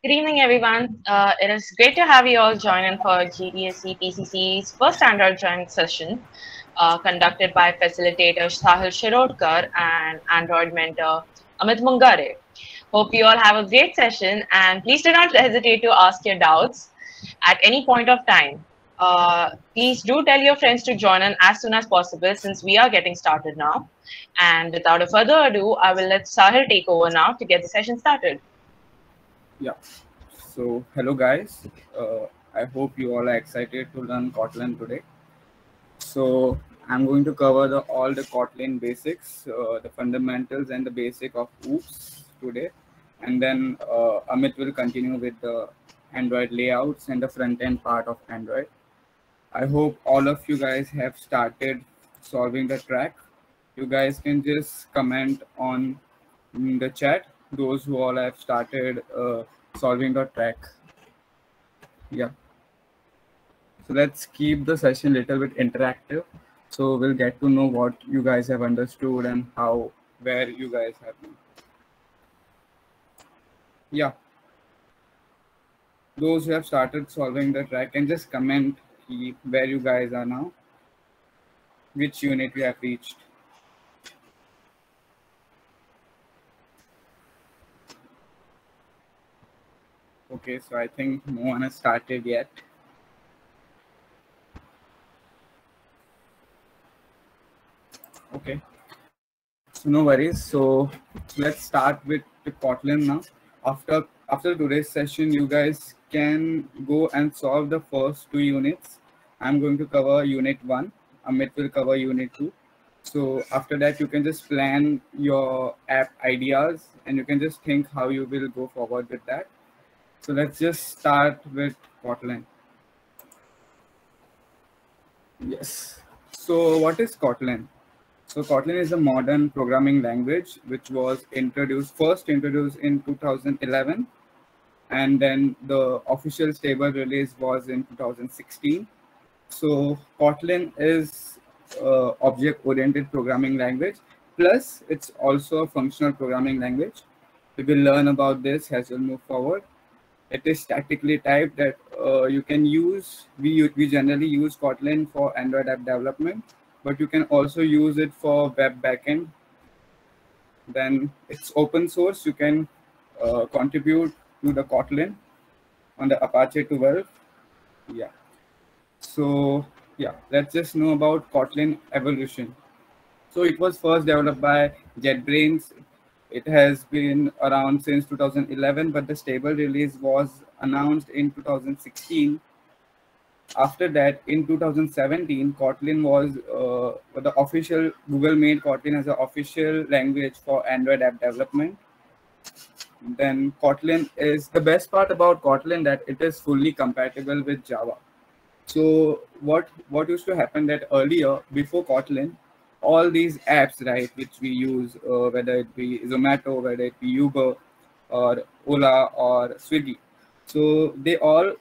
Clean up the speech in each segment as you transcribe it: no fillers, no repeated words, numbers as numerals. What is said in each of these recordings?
Good evening, everyone. It is great to have you all join in for GDSC PCC's first Android Joint session, conducted by facilitator Sahil Shirodkar and Android mentor Amit Mungare. Hope you all have a great session, and please do not hesitate to ask your doubts at any point of time. Please do tell your friends to join in as soon as possible since we are getting started now. And without a further ado, I will let Sahil take over now to get the session started. Yeah. So, hello guys. I hope you all are excited to learn Kotlin today. So, I'm going to cover all the Kotlin basics, the fundamentals, and the basic of OOPS today. And then Amit will continue with the Android layouts and the front end part of Android. I hope all of you guys have started solving the track. You guys can just comment on the chat, those who all have started solving the track. Yeah. So let's keep the session a little bit interactive. So we'll get to know what you guys have understood and where you guys have been. Yeah. Those who have started solving the track can just comment where you guys are now, which unit we have reached. Okay, so I think no one has started yet. Okay, so no worries. So let's start with the Kotlin now. After today's session, you guys can go and solve the first two units. I'm going to cover unit 1. Amit will cover unit 2. So after that, you can just plan your app ideas and you can just think how you will go forward with that. So let's just start with Kotlin. Yes. So what is Kotlin? So Kotlin is a modern programming language which was first introduced in 2011, and then the official stable release was in 2016. So Kotlin is object-oriented programming language, plus it's also a functional programming language. We will learn about this as we move forward. It is statically typed that you can use. We generally use Kotlin for Android app development, but you can also use it for web backend. Then it's open source. You can contribute to the Kotlin on the Apache 12. Yeah. So yeah, let's just know about Kotlin evolution. So it was first developed by JetBrains. It has been around since 2011, but the stable release was announced in 2016. After that, in 2017, Kotlin was the official, Google made Kotlin as an official language for Android app development. Then Kotlin is the best part about Kotlin that it is fully compatible with Java. So what used to happen that earlier before Kotlin, all these apps, right, which we use, whether it be Zomato, whether it be Uber, or Ola or Swiggy, so they all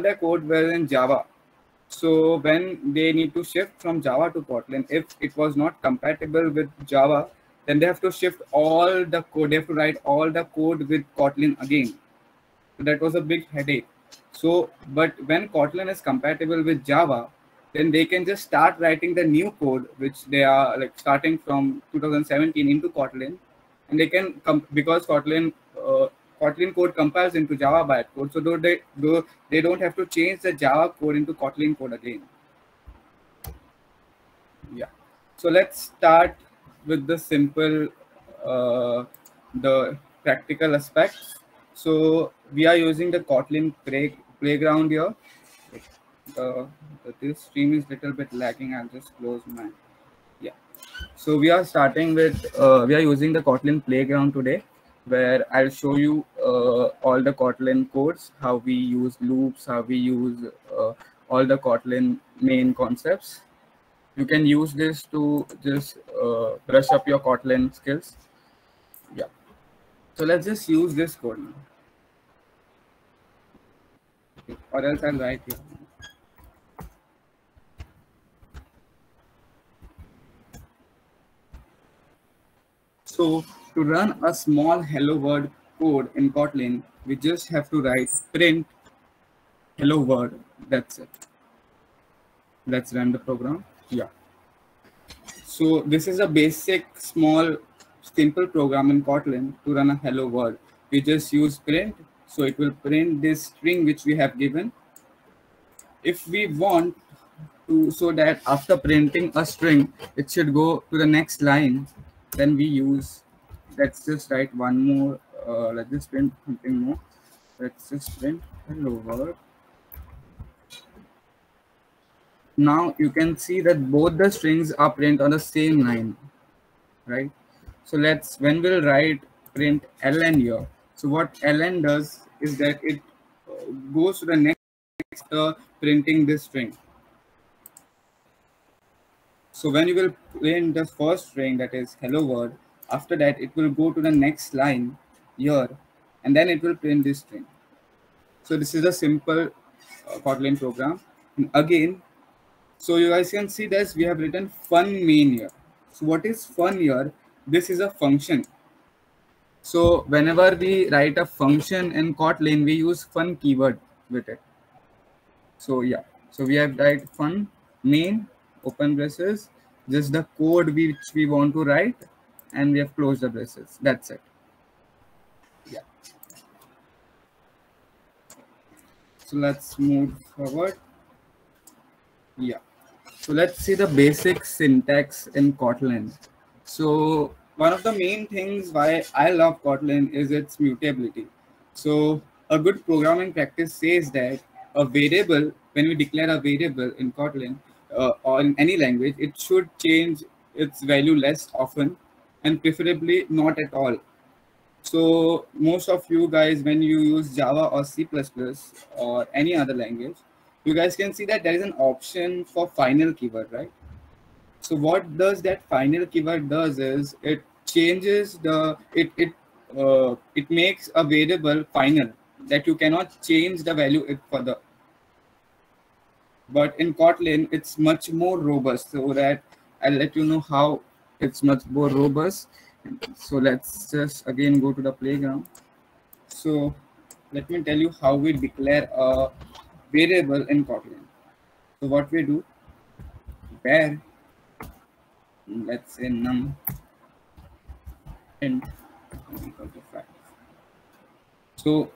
their code were in Java. So when they need to shift from Java to Kotlin, if it was not compatible with Java, then they have to shift all the code. They have to write all the code with Kotlin again. So that was a big headache. So, but when Kotlin is compatible with Java, then they can just start writing the new code, which they are like starting from 2017 into Kotlin, and they can because Kotlin code compiles into Java bytecode, so they don't have to change the Java code into Kotlin code again. Yeah. So let's start with the simple, the practical aspects. So we are using the Kotlin playground here. Uh, this stream is little bit lagging. I'll just close my. Yeah. So we are starting with, we are using the Kotlin playground today, where I'll show you all the Kotlin codes, how we use loops, how we use all the Kotlin main concepts. You can use this to just brush up your Kotlin skills. Yeah. So let's just use this code now. Okay. Or else I'll write here. So to run a small hello world code in Kotlin, we just have to write print hello world. That's it. Let's run the program. Yeah. So this is a basic, small, simple program in Kotlin to run a hello world. We just use print, so it will print this string which we have given. If we want to, so that after printing a string, it should go to the next line, then we use, let's just write one more, let's just print something more. Let's just print hello world. Now you can see that both the strings are print on the same line, right? So when we'll write print ln here, so what ln does is that it goes to the next printing this string. So when you will print the first string, that is hello world, after that it will go to the next line here, and then it will print this string. So this is a simple Kotlin program. And again, so you guys can see that we have written fun main here. So what is fun here? This is a function. So whenever we write a function in Kotlin, we use fun keyword with it. So yeah, so we have write fun main, open braces, just the code which we want to write, and we have closed the braces. That's it. Yeah. So let's move forward. Yeah. So let's see the basic syntax in Kotlin. So one of the main things why I love Kotlin is its mutability. So a good programming practice says that a variable, when we declare a variable in Kotlin or in any language, it should change its value less often and preferably not at all. So most of you guys, when you use Java or C++ or any other language, you guys can see that there is an option for final keyword, right? So what does that final keyword does is it changes the, it makes a variable final that you cannot change the value it further. But in Kotlin, it's much more robust, so that I'll let you know how it's much more robust. So let's just again go to the playground. So let me tell you how we declare a variable in Kotlin. So what we do, where, let's say num int equal to 5. So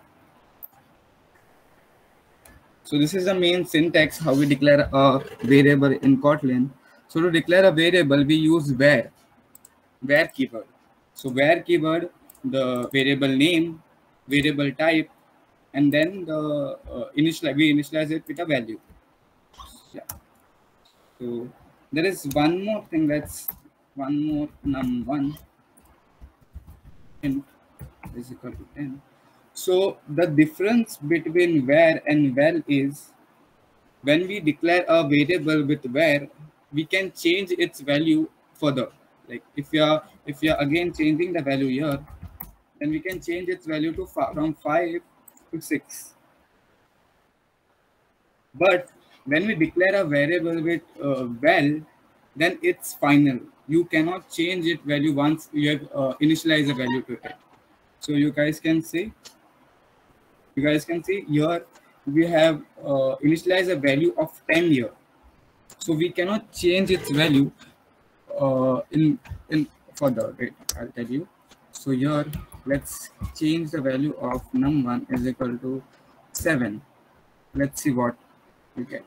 this is the main syntax how we declare a variable in Kotlin. So to declare a variable, we use where keyword. So where keyword, the variable name, variable type, and then the we initialize it with a value. Yeah. So there is one more thing, that's one more num1 int is equal to 10. So the difference between where and val is when we declare a variable with where, we can change its value further. Like if you are again changing the value here, then we can change its value to from 5 to 6. But when we declare a variable with val, then it's final. You cannot change its value once you have initialized a value to it. So you guys can see here we have initialized a value of 10 here. So we cannot change its value in further. Wait, I'll tell you. So here let's change the value of num1 is equal to 7. Let's see what we get.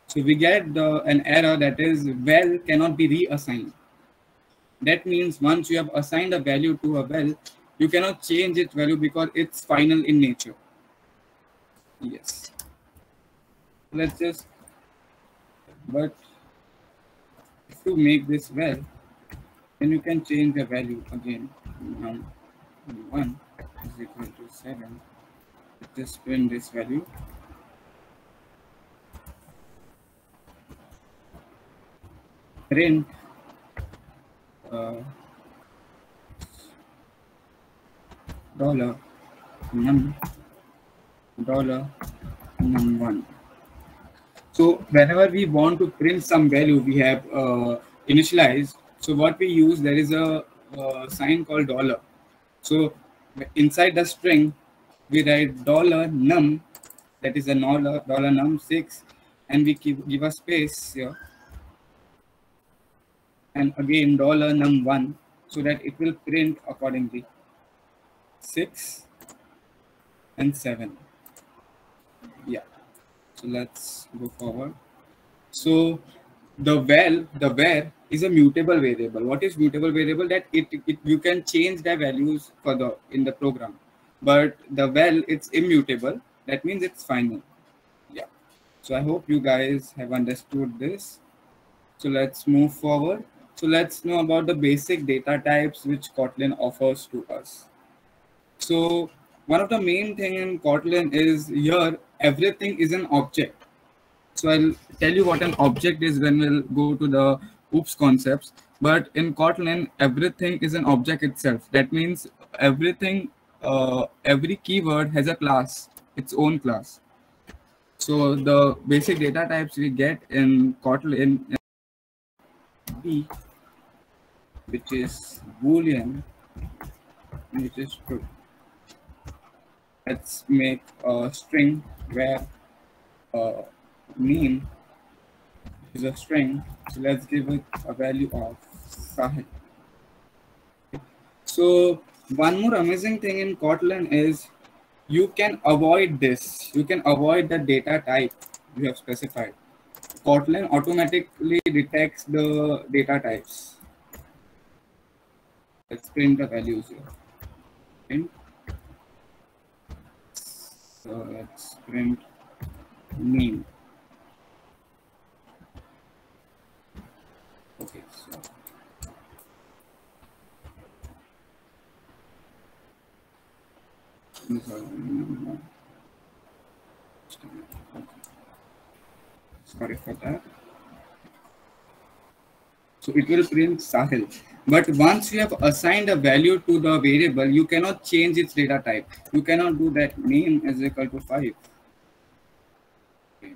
So we get an error that is val cannot be reassigned. That means once you have assigned a value to a val, you cannot change its value because it's final in nature. Yes. Let's just, but if you make this val, then you can change the value again. Num1 is equal to 7. Just print this value. Print $num1. So whenever we want to print some value we have initialized, so what we use, there is a sign called $. So inside the string, we write $num, that is a $num6, and we give a space here, and again $num1, so that it will print accordingly 6 and 7. Yeah. So let's go forward. So the var is a mutable variable. What is mutable variable? That you can change the values further in the program, but the val, it's immutable. That means it's final. Yeah. So I hope you guys have understood this. So let's move forward. So let's know about the basic data types which Kotlin offers to us. So one of the main thing in Kotlin is here everything is an object. So I'll tell you what an object is when we'll go to the OOPS concepts. But in Kotlin, everything is an object itself. That means everything, every keyword has a class, its own class. So the basic data types we get in Kotlin B, which is Boolean, which is true. Let's make a string where name is a string. So let's give it a value of Sahil. So one more amazing thing in Kotlin is you can avoid this. You can avoid the data type you have specified. Kotlin automatically detects the data types. Let's print the values here. Print. So let's print name. Okay, so sorry for that. So it will print Sahil. But once you have assigned a value to the variable, you cannot change its data type. You cannot do that name is equal to 5. Okay.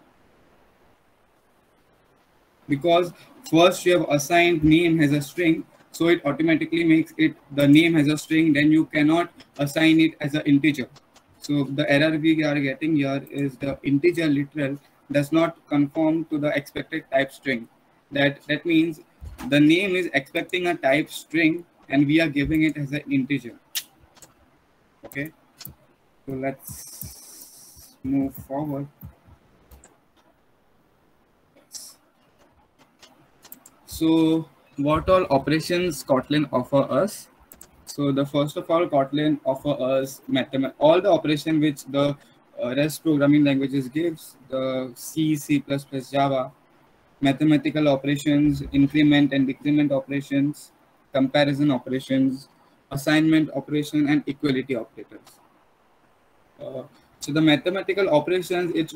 Because first you have assigned name as a string, so it automatically makes it the name as a string, then you cannot assign it as an integer. So the error we are getting here is the integer literal does not conform to the expected type string. That means the name is expecting a type string and we are giving it as an integer. Okay, so let's move forward. So what all operations Kotlin offer us? So the first of all, Kotlin offer us all the operation which the REST programming languages gives, the C, C++, Java, mathematical operations, increment and decrement operations, comparison operations, assignment operation, and equality operators. So the mathematical operations, it's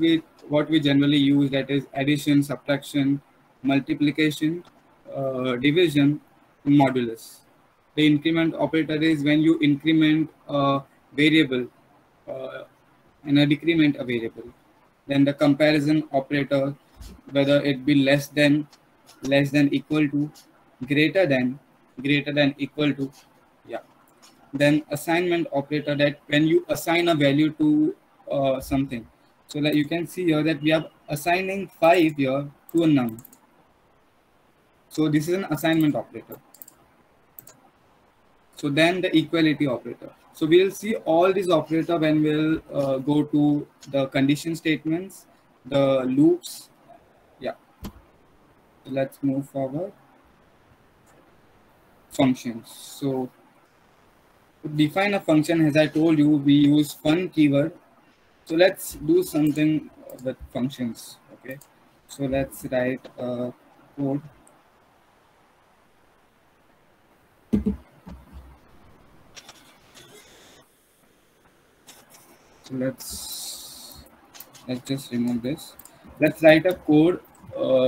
what we generally use, that is addition, subtraction, multiplication, division, modulus. The increment operator is when you increment a variable and a decrement a variable. Then the comparison operator, whether it be less than, equal to, greater than, equal to. Yeah. Then assignment operator, that when you assign a value to something. So that you can see here that we are assigning 5 here to a num. So this is an assignment operator. So then the equality operator. So we'll see all these operators when we'll go to the condition statements, the loops. Yeah. So let's move forward. Functions. So to define a function, as I told you, we use fun keyword. So let's do something with functions. Okay. So let's write a code. So let's just remove this. Let's write a code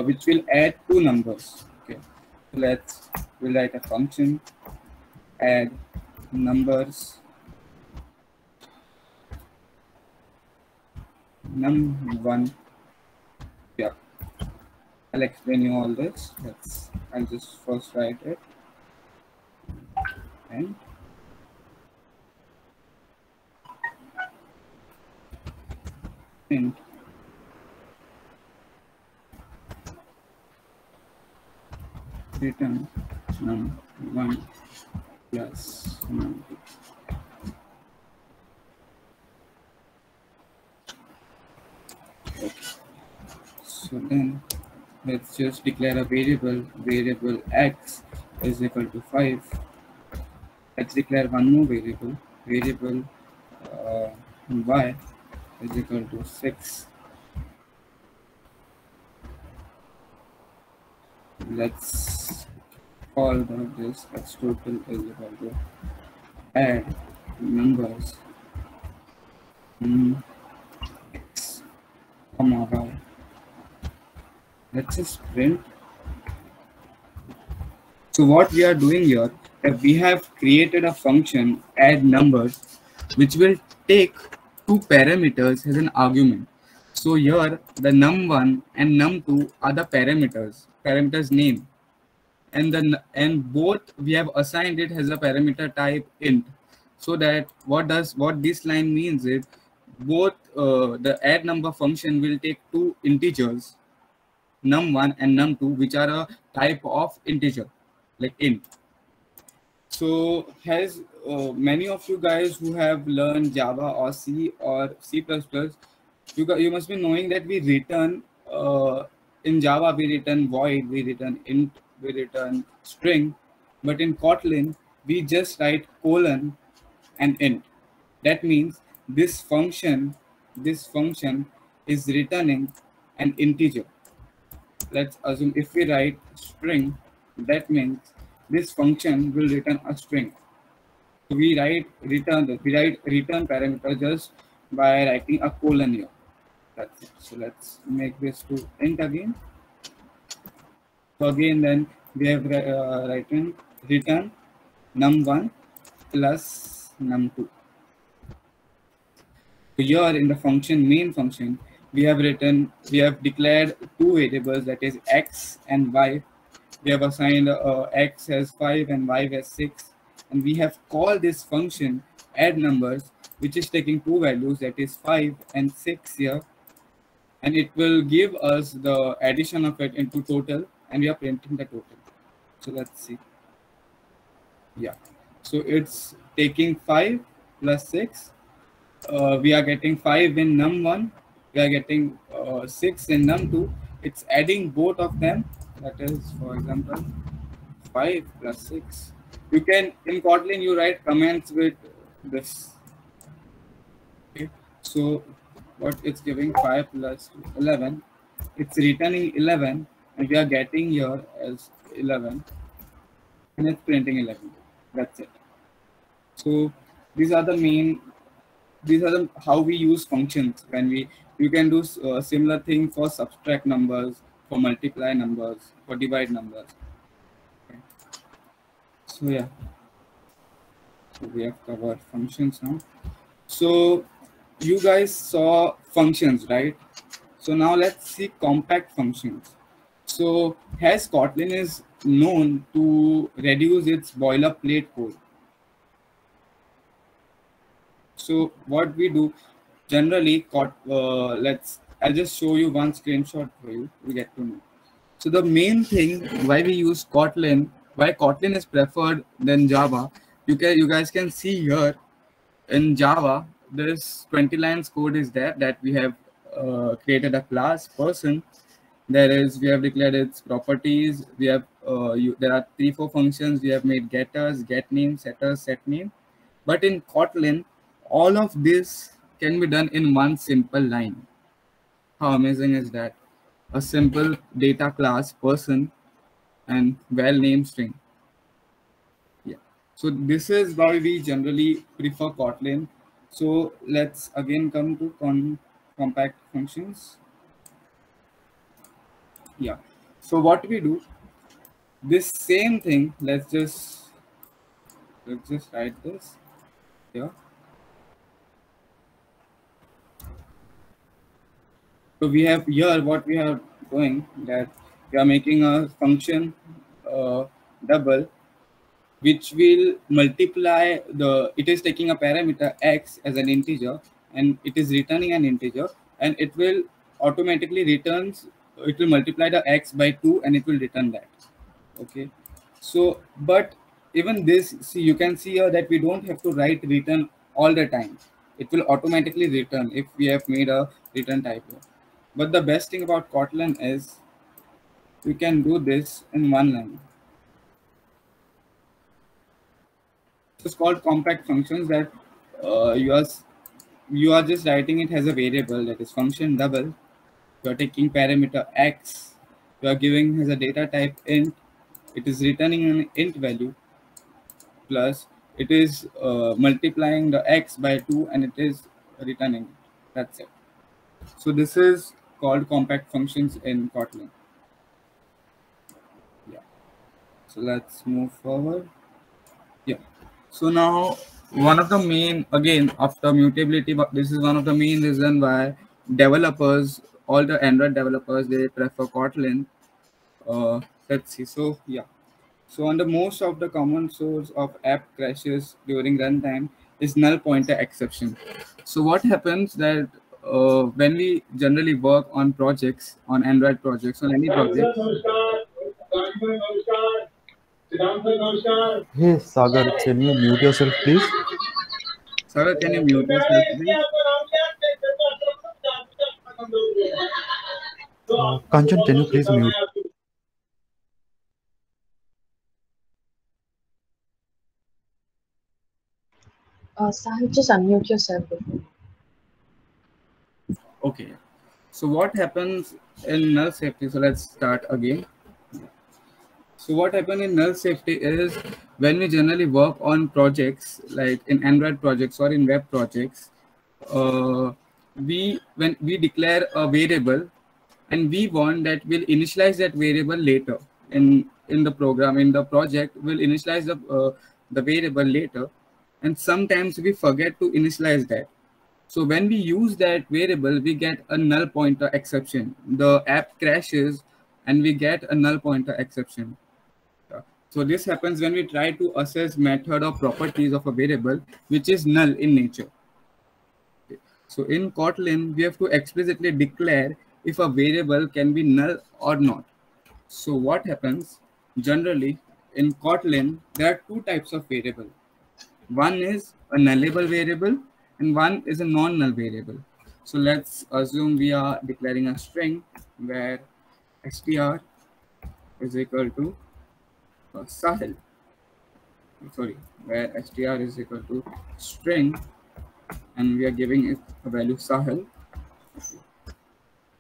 which will add 2 numbers. Okay. So we'll write a function add numbers num1. Yeah. I'll explain you all this. I'll just first write it. And int return num1 plus num2. Okay. So then let's just declare a variable x is equal to 5. Let's declare one more variable y is equal to 6. Let's call this x total is equal to add numbers x comma y. Let's just print. So what we are doing here, we have created a function add numbers, which will take two parameters as an argument. So here the num1 and num2 are the parameters name, and both we have assigned it as a parameter type int. So that what this line means is both the add number function will take two integers num1 and num2, which are a type of integer like int. So has many of you guys who have learned Java or C or C++, you must be knowing that we return in Java we return void, we return int, we return string, but in Kotlin we just write colon and int. That means this function is returning an integer. Let's assume if we write string, that means this function will return a string. So we write return parameter just by writing a colon here. That's it. So let's make this to int again. So again, then we have written return num1 plus num2. So here in the main function, we have declared two variables, that is x and y. We have assigned x as 5 and y as 6, and we have called this function add numbers, which is taking two values, that is 5 and 6 here, and it will give us the addition of it into total, and we are printing the total. So let's see. Yeah, so it's taking 5 plus 6. We are getting 5 in num1, we are getting 6 in num2. It's adding both of them, that is, for example, 5 plus 6. You can, in Kotlin, you write comments with this. Okay, so what it's giving 5 plus 11, it's returning 11, and we are getting here as 11, and it's printing 11. That's it. So these are how we use functions when you can do similar thing for subtract numbers, for multiply numbers, for divide numbers. Okay. So yeah, so we have covered functions now. So you guys saw functions, right? So now let's see compact functions. So as Kotlin is known to reduce its boilerplate code. So what we do generally, I'll just show you one screenshot for you. We get to know. So the main thing why we use Kotlin, why Kotlin is preferred than Java, you guys can see here in Java, this 20 lines code is there that we have created a class person. We have declared its properties. We have there are 3-4 functions. We have made getters, get name, setters, set name. But in Kotlin, all of this can be done in one simple line. How amazing is that? A simple data class person and well named string. Yeah. So this is why we generally prefer Kotlin. So let's again come to compact functions. Yeah. So what we do, this same thing, let's just write this here. So we have here what we are doing, that we are making a function double, which will multiply it is taking a parameter x as an integer, and it is returning an integer, and it will automatically returns, it will multiply the x by 2 and it will return that. Okay, so but even this, see, you can see here that we don't have to write return all the time. It will automatically return if we have made a return type here. But the best thing about Kotlin is you can do this in one line. It's called compact functions, that you are just writing it as a variable, that is function double. You are taking parameter x, you are giving as a data type int, it is returning an int value, plus it is multiplying the x by 2 and it is returning. That's it. So this is called compact functions in Kotlin. Yeah. So let's move forward. Yeah. So now one of the main, again after mutability, but this is one of the main reason why developers, all the Android developers, they prefer Kotlin. Let's see. So yeah. So on the most of the common source of app crashes during runtime is null pointer exception. So what happens that when we generally work on projects, on Android projects, on any project. Hey Sagar, can you mute yourself, please? Sagar, can you mute yourself, please? Kanchan, can you please mute? Sahil, just unmute yourself before. Okay. So what happens in null safety? So let's start again. So what happens in null safety is when we generally work on projects, like in Android projects or in web projects, when we declare a variable and we want that we'll initialize that variable later in the program, in the project, we'll initialize the variable later, and sometimes we forget to initialize that. So when we use that variable, we get a null pointer exception. The app crashes and we get a null pointer exception. So this happens when we try to assess method or properties of a variable which is null in nature. So in Kotlin, we have to explicitly declare if a variable can be null or not. So what happens generally in Kotlin, there are two types of variable. One is a nullable variable and one is a non-null variable. So let's assume we are declaring a string where str is equal to Sahil. Sorry, where str is equal to string and we are giving it a value Sahil.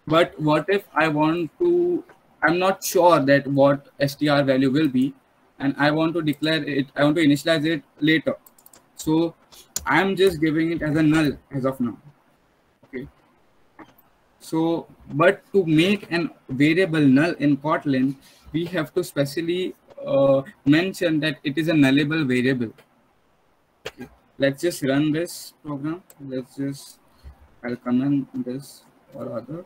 But what if I want to, I'm not sure that what str value will be, and I want to declare it, I want to initialize it later. So I'm just giving it as a null as of now. Okay. So, but to make an variable null in Kotlin, we have to specially mention that it is a nullable variable. Okay. Let's just run this program. I'll comment this or other.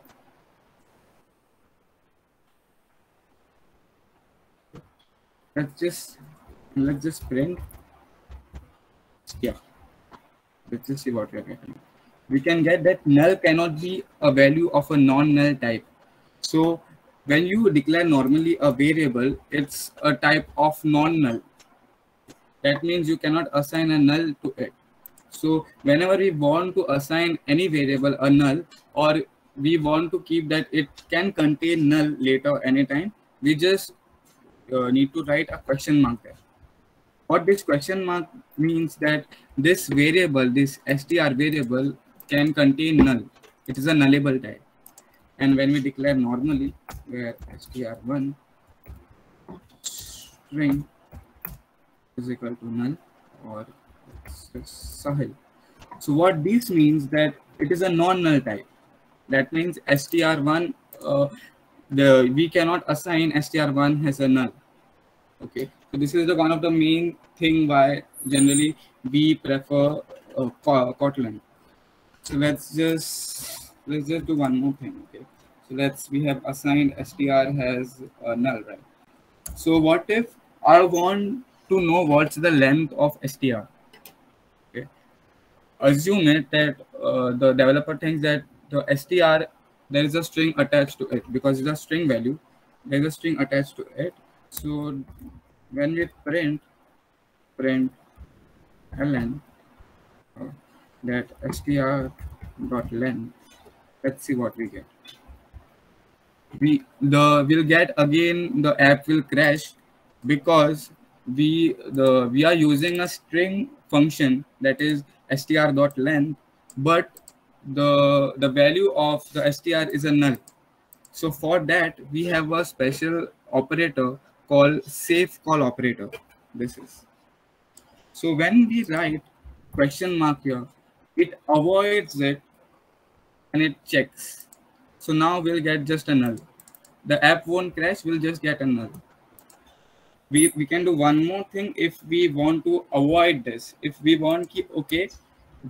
Let's just print. Yeah. Let's just see what we are getting. We can get that null cannot be a value of a non-null type. So when you declare normally a variable, it's a type of non-null. That means you cannot assign a null to it. So whenever we want to assign any variable a null, or we want to keep that it can contain null later anytime, we just need to write a question mark there. What this question mark means that this variable, this str variable can contain null. It is a nullable type. And when we declare normally, where str1 string is equal to null or Sahil. So what this means that it is a non-null type. That means str1, we cannot assign str1 as a null. Okay, so this is one of the main thing why generally we prefer Kotlin. So let's just do one more thing. Okay, so we have assigned str as null, right? So what if I want to know what's the length of str? Okay, assume it that the developer thinks that the str, there is a string attached to it because it's a string value. There is a string attached to it. So when we print ln that str.len, let's see what we get. We'll get again the app will crash because we are using a string function that is str.length, but the value of the str is a null. So for that we have a special operator called safe call operator. This is, so when we write question mark here, it avoids it and it checks. So now we'll get just a null. The app won't crash, we'll just get a null. We can do one more thing if we want to avoid this. If we want keep okay,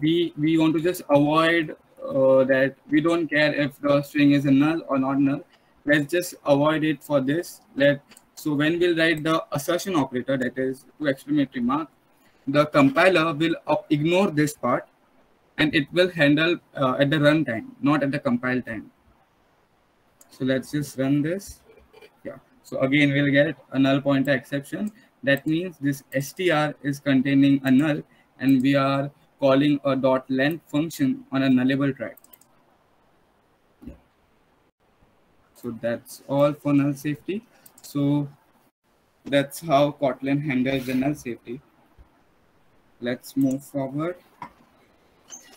we want to just avoid that. We don't care if the string is a null or not null. Let's just avoid it for this. So when we'll write the assertion operator, that is to exclamatory mark, the compiler will ignore this part and it will handle at the runtime, not at the compile time. So let's just run this. Yeah. So again, we'll get a null pointer exception. That means this str is containing a null and we are calling a .length function on a nullable track. Yeah. So that's all for null safety. So that's how Kotlin handles the null safety. Let's move forward.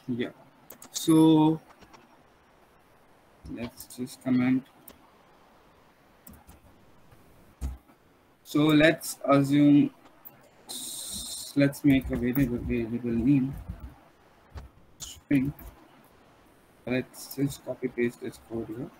Yeah. So let's just comment. So let's assume, let's make a variable name string. Let's just copy paste this code here.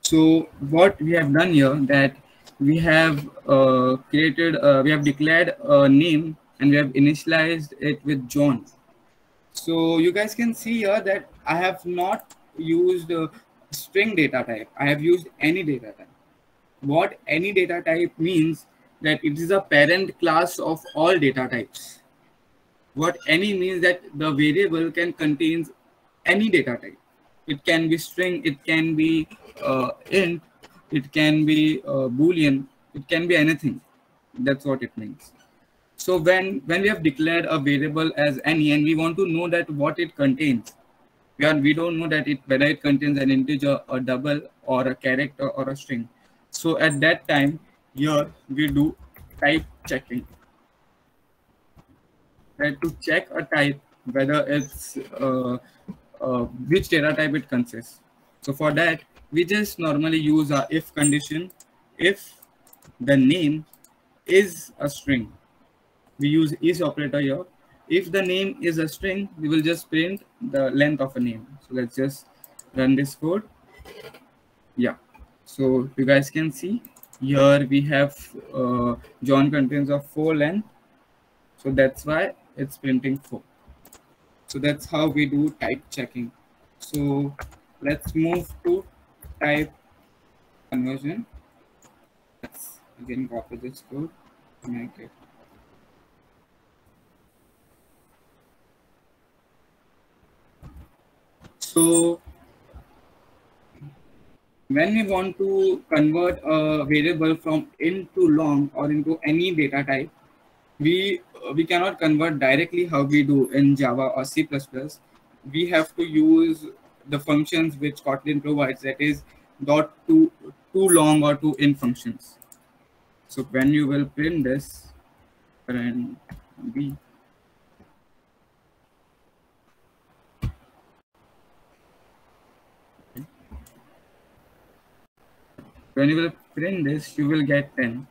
So what we have done here, that we have we have declared a name and we have initialized it with John. So you guys can see here that I have not used a string data type. I have used any data type. What any data type means, that it is a parent class of all data types. What any means that the variable can contain any data type. It can be string, it can be int, it can be boolean, it can be anything. That's what it means. So when we have declared a variable as any and we want to know that what it contains, we don't know that whether it contains an integer, a double, or a character, or a string. So at that time, here we do type checking. Right, to check a type, whether it's which data type it consists. So for that, we just normally use a if condition. If the name is a string, we use is operator here. If the name is a string, we will just print the length of a name. So let's just run this code. Yeah. So you guys can see here we have John contains of 4 length. So that's why it's printing 4. So that's how we do type checking. So let's move to type conversion. Let's again copy this code to make it. So when we want to convert a variable from int to long or into any data type, we cannot convert directly how we do in Java or C++. We have to use the functions which Kotlin provides, that is .to long or to int functions. So when you will print this, print b, when you will print this, you will get 10.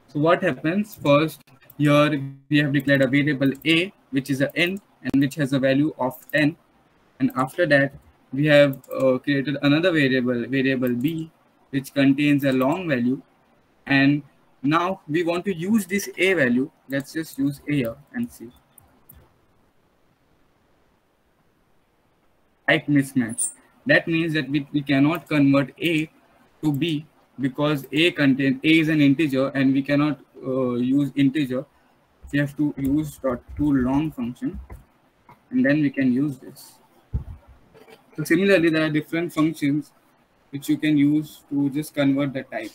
So what happens first? Here we have declared a variable a, which is an int and which has a value of 10. And after that, we have created another variable b, which contains a long value. And now we want to use this a value. Let's just use a here and see. Type mismatch. That means that we cannot convert a to b because A is an integer and we cannot use integer. We have to use .toLong function, and then we can use this. So similarly, there are different functions which you can use to just convert the type.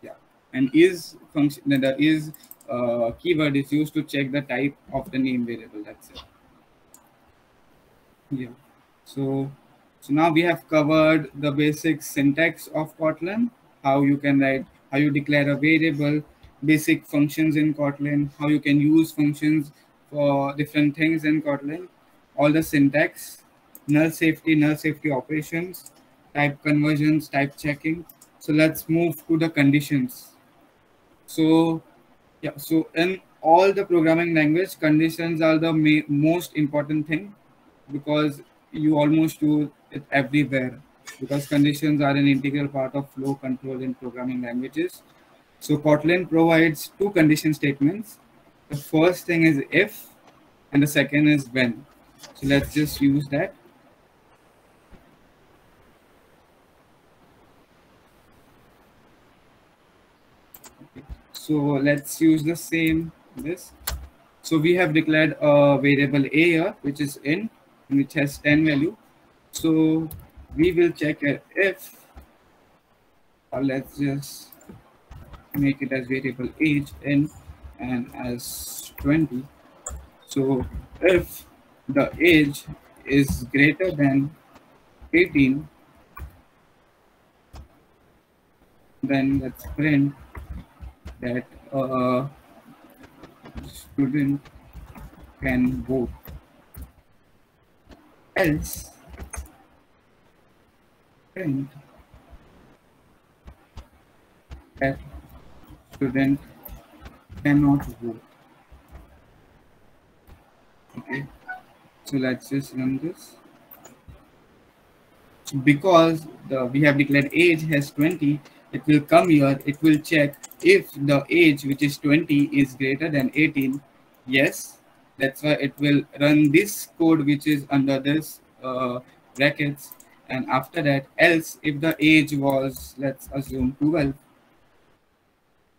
Yeah, and is function, the is keyword is used to check the type of the name variable. That's it. Yeah. So now we have covered the basic syntax of Kotlin, how you can write, how you declare a variable, basic functions in Kotlin, how you can use functions for different things in Kotlin, all the syntax, null safety operations, type conversions, type checking. So let's move to the conditions. So yeah, so in all the programming language, conditions are the most important thing, because you almost do it everywhere, because conditions are an integral part of flow control in programming languages. So Kotlin provides two condition statements. The first thing is if, and the second is when. So let's just use that. So let's use the same this. So we have declared a variable a here, which is int, which has 10 value. So we will check if, or let's just make it as variable age in and as 20. So if the age is greater than 18, then let's print that student can vote. Else print that student cannot vote. Okay, so let's just run this. So because we have declared age has 20, it will come here, it will check if the age, which is 20, is greater than 18. Yes, that's why it will run this code which is under this brackets, and after that, else if the age was, let's assume 12,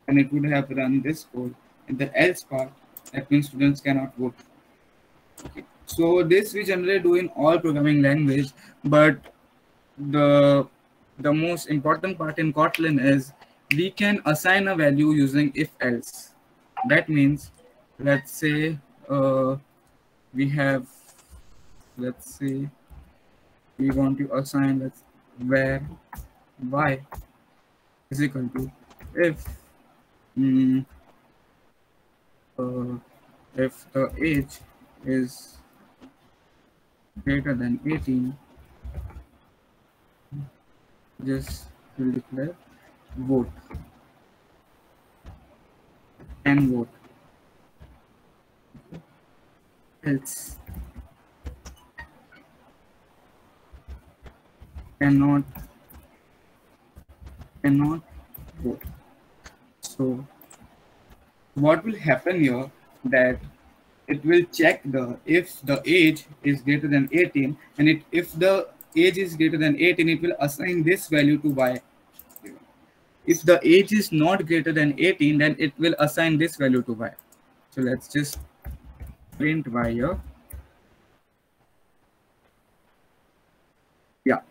and it would have run this code. In the else part, that means students cannot vote. Okay. So this we generally do in all programming language, but the most important part in Kotlin is we can assign a value using if else. That means, let's say we have, let's say we want to assign where y is equal to if if the age is greater than 18, just will declare vote and vote. Else cannot vote. So what will happen here, that it will check if the age is greater than 18, and if the age is greater than 18, it will assign this value to y. If the age is not greater than 18, then it will assign this value to y. So let's just print y here. Yeah,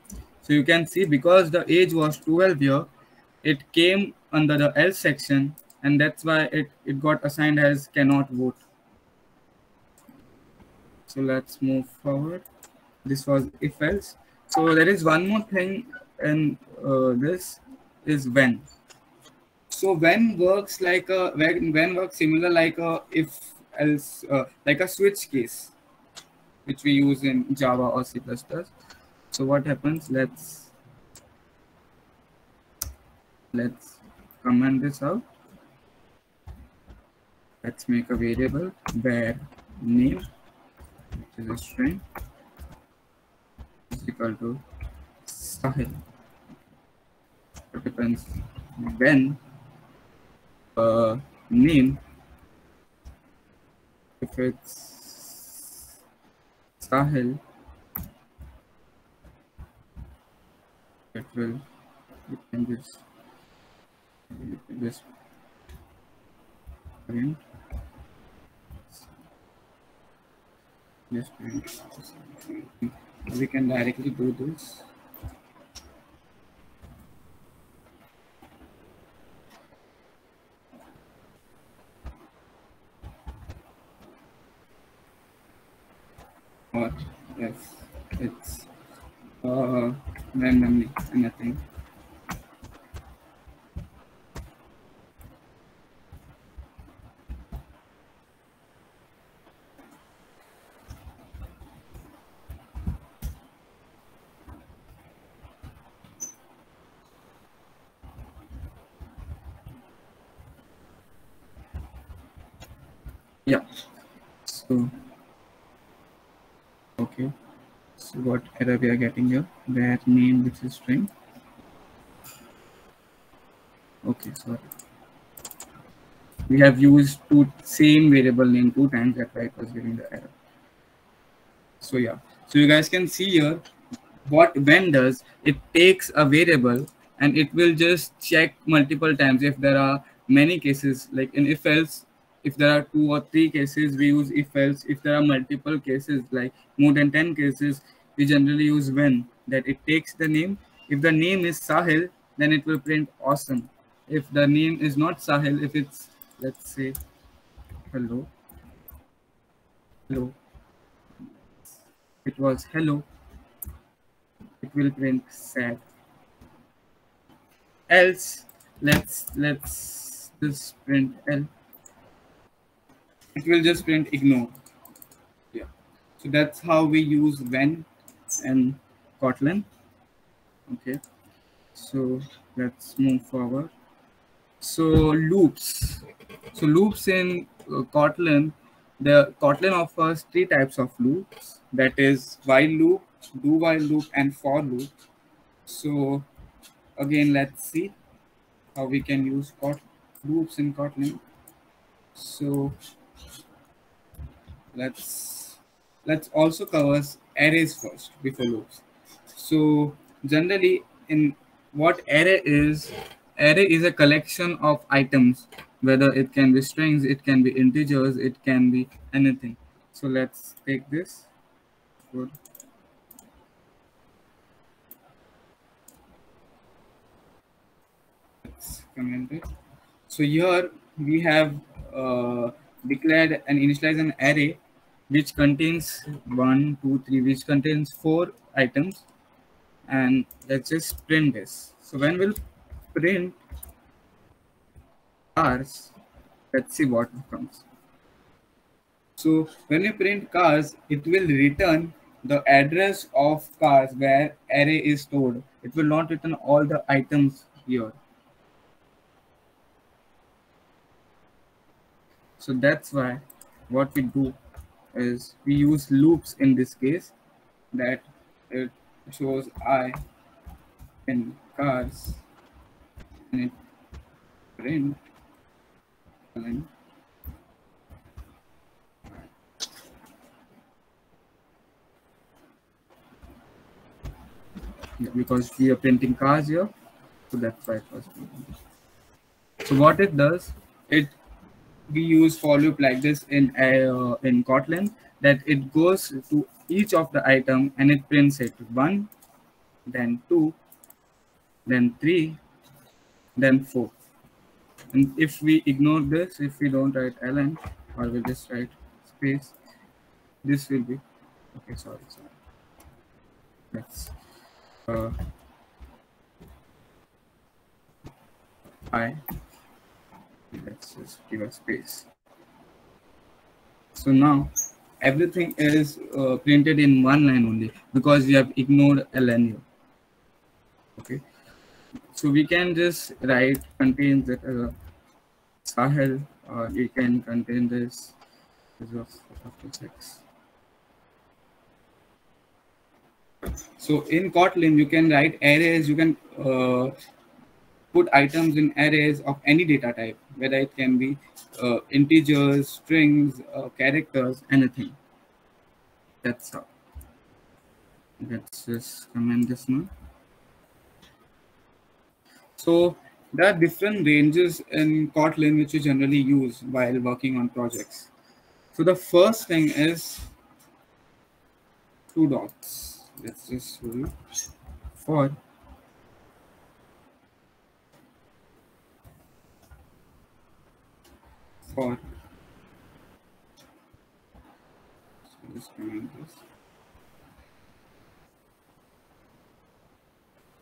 so you can see because the age was 12 here, it came under the else section, and that's why it got assigned as cannot vote. So let's move forward. This was if else. So there is one more thing, and this is when. So when works like a when works similar like a if else, like a switch case, which we use in Java or C++. So what happens? Let's comment this out. Let's make a variable where name, which is a string, is equal to Sahil. It depends when name, if it's Sahil, it will you can just print, just print. We can directly do this. Or yes, it's randomly anything. Yeah. So okay. So what error we are getting here? Where name which is string. Okay, sorry. We have used two same variable name 2 times. That's why it was giving the error. So yeah. So you guys can see here what when does it takes a variable and it will just check multiple times if there are many cases, like in if else. If there are 2 or 3 cases, we use if else. If there are multiple cases, like more than 10 cases, we generally use when, that it takes the name. If the name is Sahil, then it will print awesome. If the name is not Sahil, if it's, let's say, hello, it was hello, it will print sad. Else, let's just print L. It will just print ignore. Yeah. So that's how we use when and Kotlin. Okay. So let's move forward. So loops. So loops in Kotlin, the Kotlin offers 3 types of loops. That is while loop, do while loop, and for loop. So again, let's see how we can use loops in Kotlin. So let's also cover arrays first before loops. So generally, in what array is a collection of items, whether it can be strings, it can be integers, it can be anything. So let's take this. Good. Let's comment it. So here we have declared and initialized an array which contains 1, 2, 3, which contains 4 items, and let's just print this. So when we'll print cars, let's see what comes. So when we print cars, it will return the address of cars where array is stored. It will not return all the items here. So that's why what we do is we use loops in this case, that it shows I in cars and it print line. Yeah, because we are printing cars here, so that's why it was printing. So what it does, we use for loop like this in Kotlin, that it goes to each of the item and it prints it 1, then 2, then 3, then 4. And if we ignore this, if we don't write ln, or we just write space, this will be okay. Sorry. Let's let's just give a space. So now everything is printed in one line only because we have ignored ln here. Okay, so we can just write contains that Sahel, or we can contain this of 6. So in Kotlin, you can write arrays. You can put items in arrays of any data type, whether it can be integers, strings, characters, anything. That's how. Let's just comment this now. So there are different ranges in Kotlin which you generally use while working on projects. So the first thing is two dots. Let's just show you. For just comment this.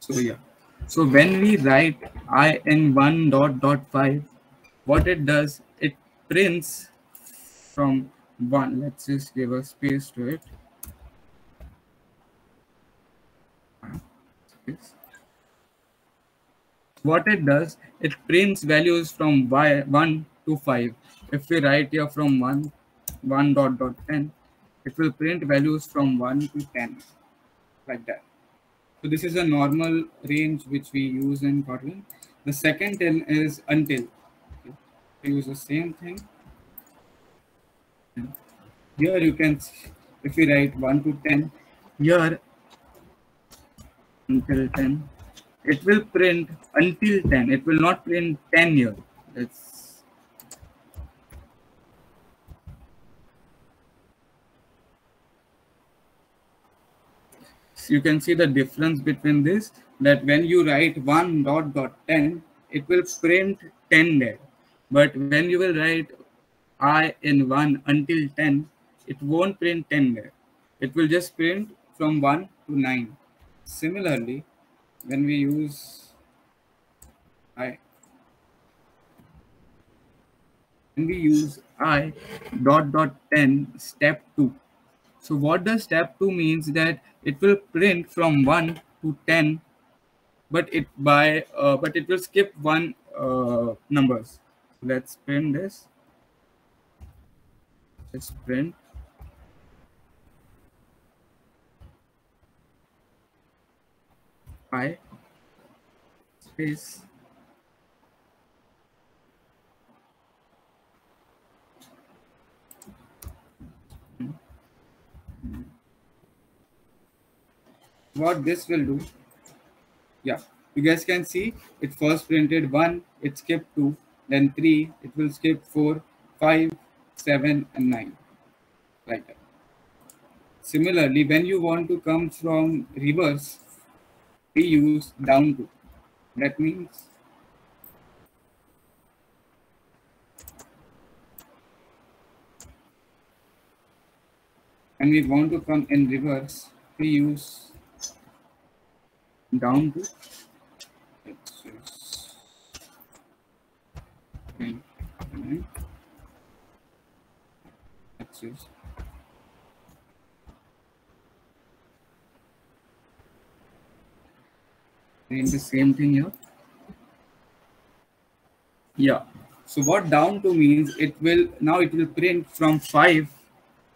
So yeah. So when we write I in 1.5, what it does, it prints from 1. Let's just give a space to it. Space. What it does, it prints values from 1 to 5. If we write here from 1.10, it will print values from 1 to 10, like that. So this is a normal range which we use in Kotlin. The second 10 is until. Okay. We use the same thing. Here you can see, if we write 1 to 10, here until 10, it will print until 10. It will not print 10 here. So you can see the difference between this, that when you write 1.10, it will print 10 there. But when you will write I in 1 until 10, it won't print 10 there. It will just print from 1 to 9. Similarly, when we use I dot 10 step 2. So what does step 2 means, that it will print from 1 to 10, but it will skip one numbers. Let's print this. Let's print I space what this will do. Yeah, you guys can see it first printed 1, it skipped 2, then 3, it will skip 4, 5, 7, and 9, like that. Similarly, when you want to come from reverse, we use down to. That means when we want to come in reverse, we use down to. Doing the same thing here. Yeah. So what down to means, it will print from 5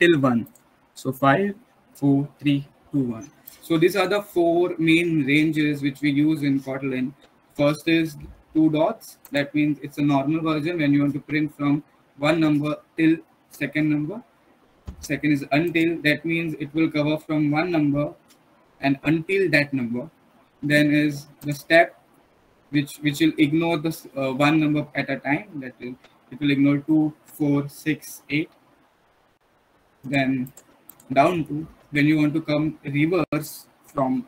till 1. So 5, 4, 3, 2, 1. So these are the 4 main ranges which we use in Kotlin. First is 2 dots. That means it's a normal version when you want to print from one number till second number. Second is until. That means it will cover from one number and until that number. Then is the step which will ignore the one number at a time. That is, it will ignore 2, 4, 6, 8. Then down to, when you want to come reverse from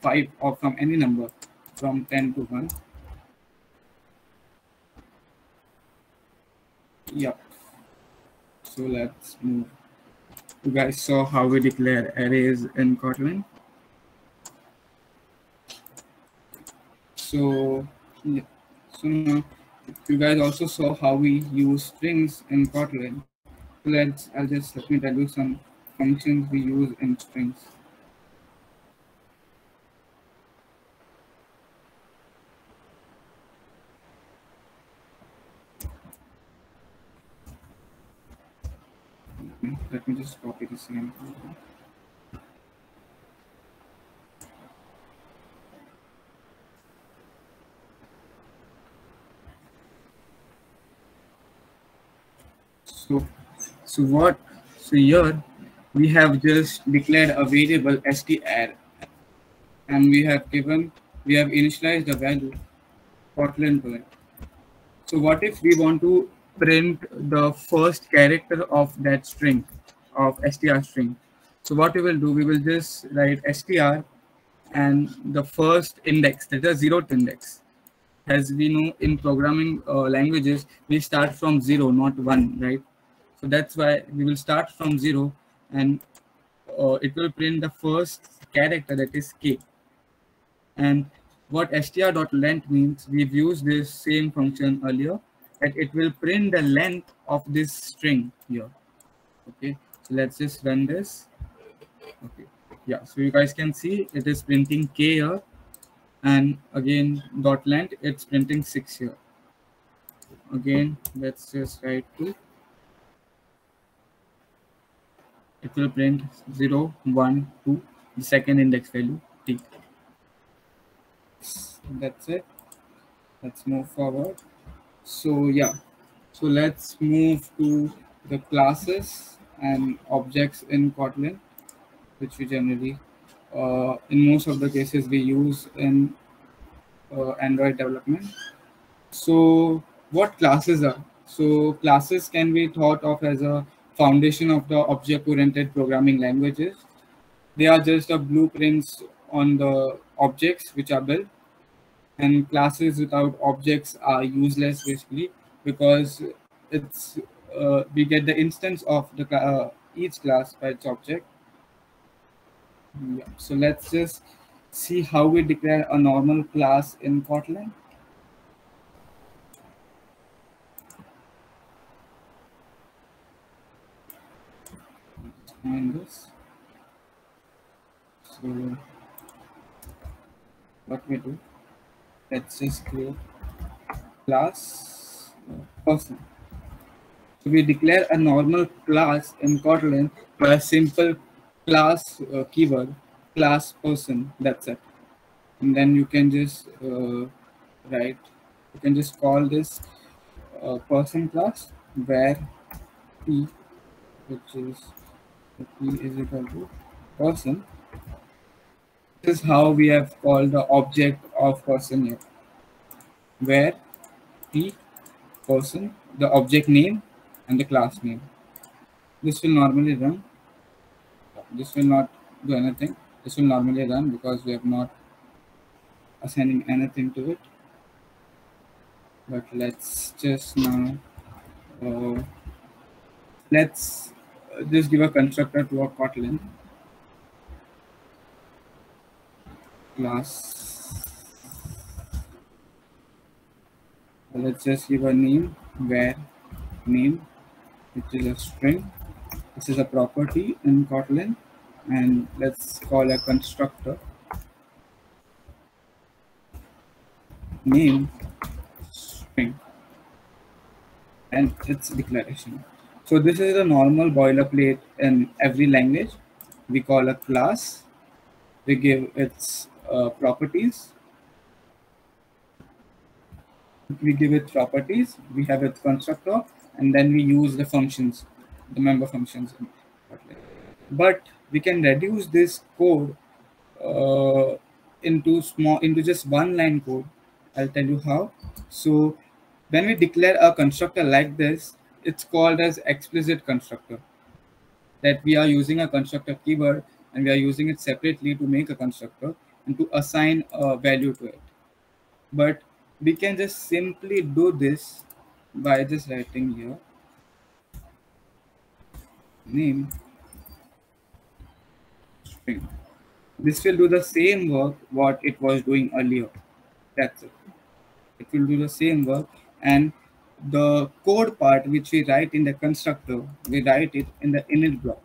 5 or from any number from 10 to 1. Yep. So let's move. You guys saw how we declare arrays in Kotlin. So yeah. So now you guys also saw how we use strings in Kotlin. Let me tell you some functions we use in strings. Let me just copy the same. So here we have just declared a variable str, and we have initialized the value Kotlin to it. So what if we want to print the first character of that string, of str string? So what we will do, we will just write str and the first index, that is 0th index. As we know in programming languages, we start from 0, not 1, right? So that's why we will start from 0 and it will print the first character, that is k. And what str.length means, we've used this same function earlier, that it will print the length of this string here. Okay, so let's just run this. Okay, yeah, so you guys can see it is printing k here, and again dot length, it's printing 6 here. Again, let's just write 2. It will print 0, 1, 2, the second index value t. That's it. Let's move forward. So yeah, so let's move to the classes and objects in Kotlin, which we generally, in most of the cases, we use in Android development. So what classes are? So classes can be thought of as a foundation of the object-oriented programming languages. They are just a blueprints on the objects which are built, and classes without objects are useless basically, because it's we get the instance of the each class by its object. Yeah. So let's just see how we declare a normal class in Kotlin. And this. So what we do, let's just create class person. So we declare a normal class in Kotlin by a simple class keyword, class person. That's it. And then you can just write, you can just call this person class where p, which is p is equal to person. This is how we have called the object of person here, where p person, the object name and the class name. This will normally run. This will not do anything. This will normally run because we have not assigning anything to it. But let's just now let's just give a constructor to a Kotlin class. Let's just give a name, where name, which is a string. This is a property in Kotlin, and let's call a constructor name string and its declaration. So this is a normal boilerplate in every language. We call a class, we give its properties, we give it properties, we have its constructor, and then we use the functions, the member functions. But we can reduce this code into just one line code. I'll tell you how. So when we declare a constructor like this, it's called as explicit constructor, that we are using a constructor keyword and we are using it separately to make a constructor and to assign a value to it. But we can just simply do this by just writing here name string. This will do the same work what it was doing earlier. That's it. It will do the same work, and the code part which we write in the constructor, we write it in the init block.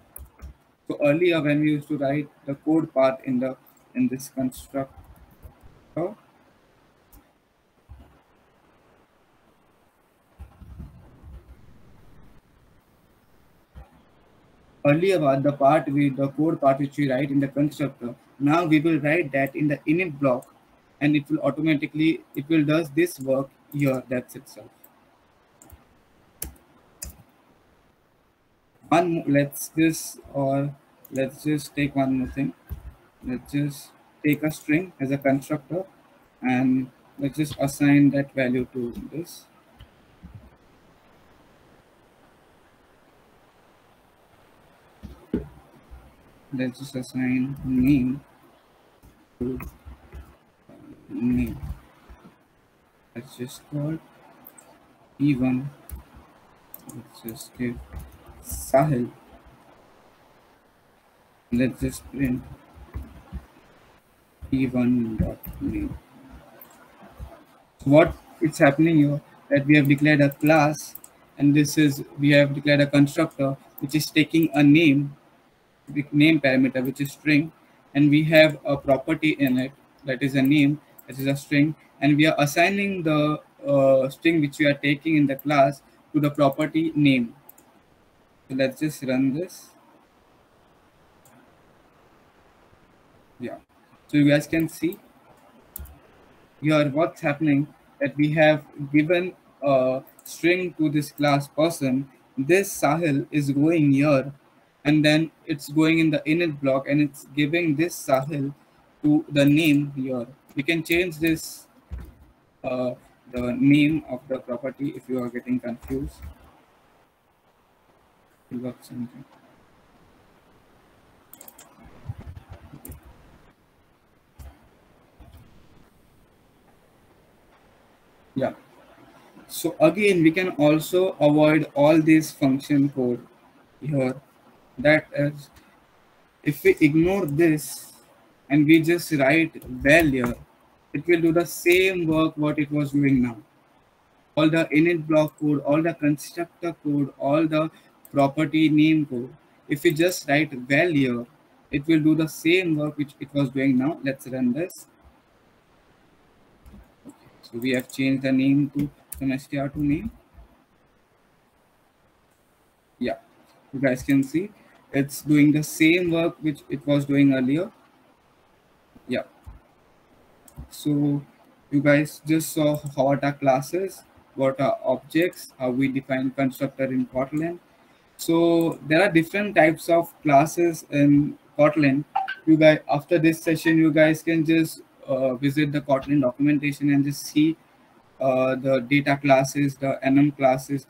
So earlier when we used to write the code part in this constructor, earlier the code part which we write in the constructor, now we will write that in the init block, and it will automatically, it will does this work here. That's itself. Let's just take one more thing. Let's just take a string as a constructor, and let's just assign that value to this. Let's just assign name to name. Let's just call E1. Let's just give Sahil. Let's just print E1.name. So what is happening here, that we have declared a class, and we have declared a constructor which is taking a name, the name parameter which is string, and we have a property in it that is a name, that is a string, and we are assigning the string which we are taking in the class to the property name. So let's just run this. Yeah, so you guys can see here what's happening, that we have given a string to this class person. This Sahil is going here, and then it's going in the init block, and it's giving this Sahil to the name here. We can change this, the name of the property if you are getting confused. You got something. Yeah. So again, we can also avoid all this function code here. That is, if we ignore this and we just write val here, it will do the same work what it was doing now. All the init block code, all the constructor code, all the property name code. If we just write val here, it will do the same work which it was doing now. Let's run this. Okay. So we have changed the name to some str2 name. Yeah, you guys can see it's doing the same work which it was doing earlier. Yeah. So you guys just saw what are classes, what are objects, how we define constructor in Kotlin. So there are different types of classes in Kotlin. You guys, after this session, you guys can just visit the Kotlin documentation and just see the data classes, the enum classes,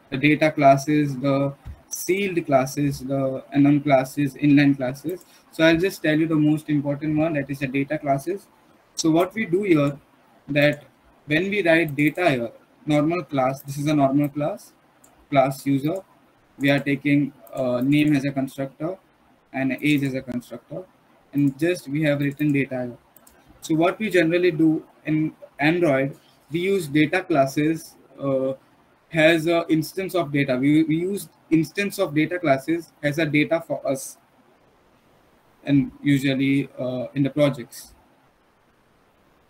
the data classes, the sealed classes, the enum classes, inline classes. So I'll just tell you the most important one, that is the data classes. So what we do here, that when we write data here, normal class, this is a normal class user. We are taking name as a constructor and age as a constructor, and just we have written data here. So what we generally do in Android, we use data classes has an instance of data. We use instance of data classes as a data for us, and usually in the projects.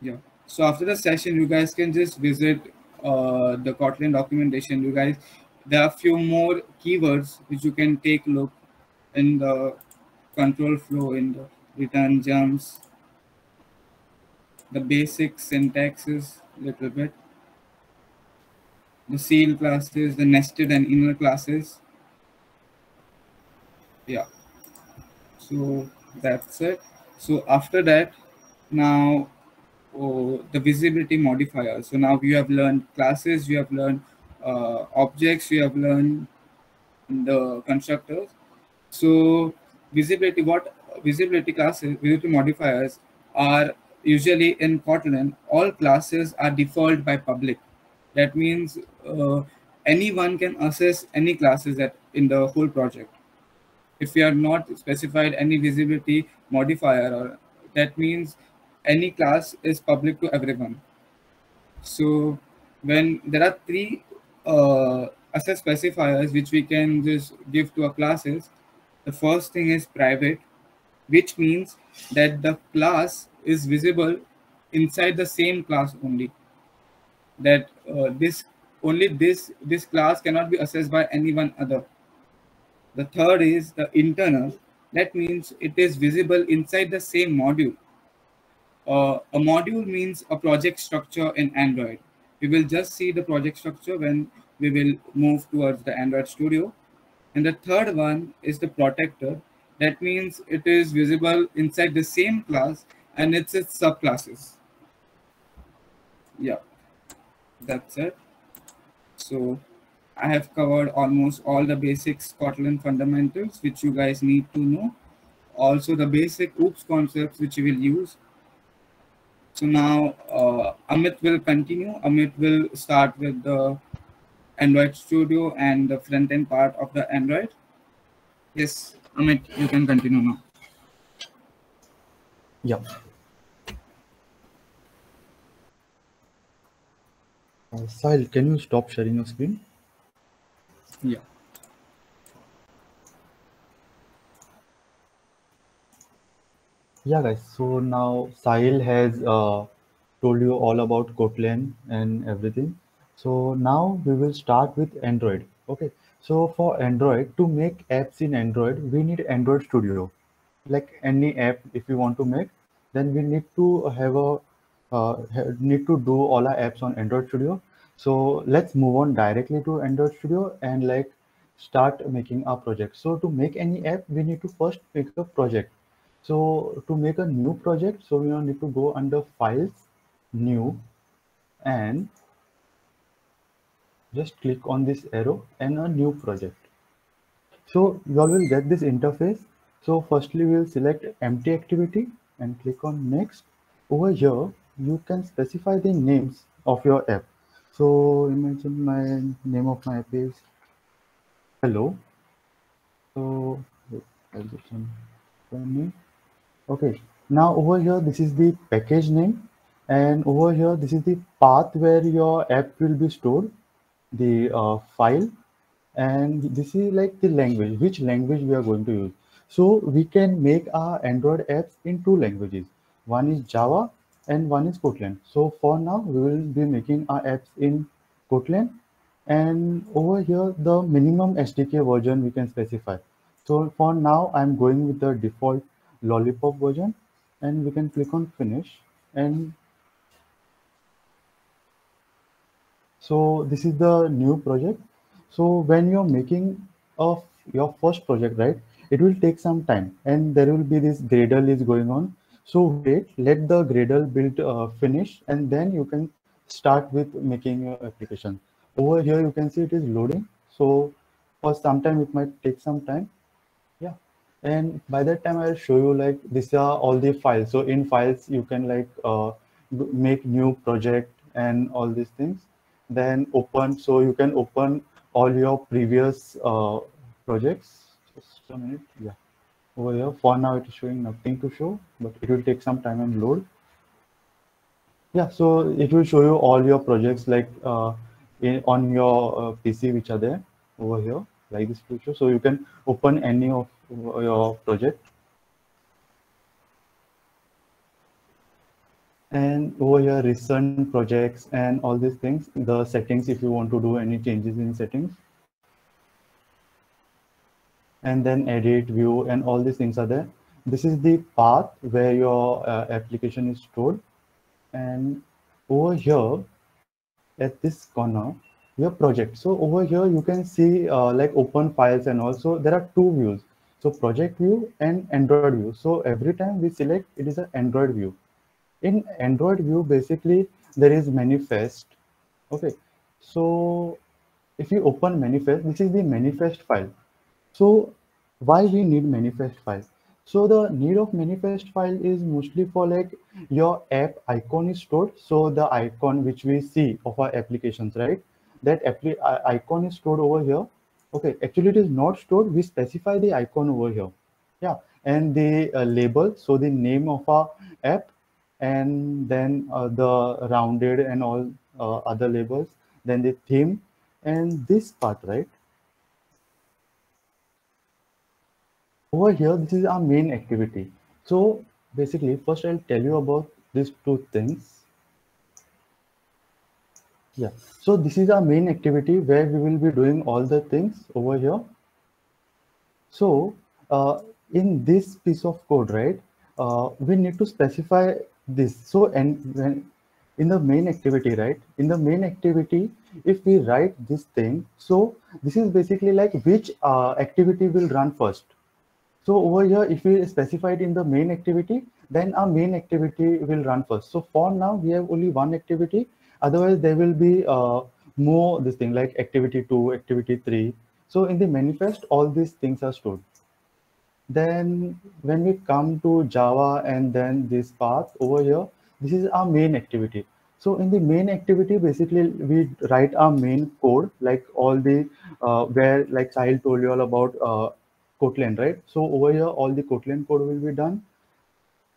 Yeah. So after the session, you guys can just visit the Kotlin documentation. You guys, there are a few more keywords which you can take a look in the control flow, in the return jumps, the basic syntaxes little bit, the seal classes, the nested and inner classes. Yeah. So that's it. So after that, now the visibility modifier. So now you have learned classes, you have learned objects, you have learned the constructors. So visibility, what visibility classes, visibility modifiers are usually in Kotlin, all classes are default by public. That means anyone can access any classes that in the whole project. If we are not specified any visibility modifier, or that means any class is public to everyone. So when there are three access specifiers which we can just give to our classes, the first thing is private, which means that the class is visible inside the same class only. That this class cannot be accessed by anyone other. The third is the internal. That means it is visible inside the same module. A module means a project structure in Android. We will just see the project structure when we will move towards the Android Studio. And the third one is the protector. That means it is visible inside the same class, and it's its subclasses. Yeah, that's it. So I have covered almost all the basics Kotlin fundamentals which you guys need to know. Also the basic OOPS concepts which you will use. So now Amit will continue. Amit will start with the Android Studio and the front end part of the Android. Yes, Amit, you can continue now. Yeah. Sahil, can you stop sharing your screen? Yeah. Yeah, guys. So now Sahil has told you all about Kotlin and everything. So now we will start with Android. Okay. So for Android, to make apps in Android, we need Android Studio. Like any app, if you want to make, then we need to have a need to do all our apps on Android Studio. So let's move on directly to Android Studio and like start making our project. So to make any app, we need to first make a project. So to make a new project, so we need to go under Files, New, and just click on this arrow and a new project. So you all will get this interface. So firstly, we'll select empty activity and click on next. Over here, you can specify the names of your app. So imagine my name of my app is hello. So I'll get some name. Okay. Now over here, this is the package name, and over here, this is the path where your app will be stored, the file, and this is like the language, which language we are going to use. So we can make our Android apps in two languages. One is Java and one is Kotlin. So for now, we will be making our apps in Kotlin, and over here, the minimum SDK version we can specify. So for now, I'm going with the default Lollipop version, and we can click on finish. And so this is the new project. So when you're making of your first project, right, it will take some time and there will be this Gradle is going on. So wait, let the Gradle build finish, and then you can start with making your application. Over here, you can see it is loading. So for some time, it might take some time. Yeah. And by that time, I'll show you like these are all the files. So in files, you can like make new project and all these things. Then open, so you can open all your previous projects. Just a minute. Yeah. Over here, for now, it is showing nothing to show, but it will take some time and load. Yeah. So it will show you all your projects like on your PC, which are there over here, like this feature. So you can open any of your project. And over here, recent projects and all these things, the settings, if you want to do any changes in settings. And then edit, view, and all these things are there. This is the path where your application is stored. And over here, at this corner, your project. So over here, you can see like open files, and also there are two views. So project view and Android view. So every time we select, it is an Android view. In Android view, basically, there is manifest. Okay. So if you open manifest, this is the manifest file. So why we need manifest file? So the need of manifest file is mostly for like your app icon is stored. So the icon which we see of our applications, right? That icon is stored over here. Okay, actually it is not stored. We specify the icon over here. Yeah, and the label. So the name of our app, and then the rounded and all other labels. Then the theme and this part, right? Over here, this is our main activity. So basically, first I'll tell you about these two things. Yeah, so this is our main activity where we will be doing all the things over here. So in this piece of code, right, we need to specify this. So and when in the main activity, right, in the main activity, if we write this thing, so this is basically like which activity will run first. So over here, if we specify it in the main activity, then our main activity will run first. So for now, we have only one activity. Otherwise, there will be more this thing like activity 2, activity 3. So in the manifest, all these things are stored. Then when we come to Java and then this path over here, this is our main activity. So in the main activity, basically we write our main code, like all the where like Sahil told you all about Kotlin, right? So over here, all the Kotlin code will be done.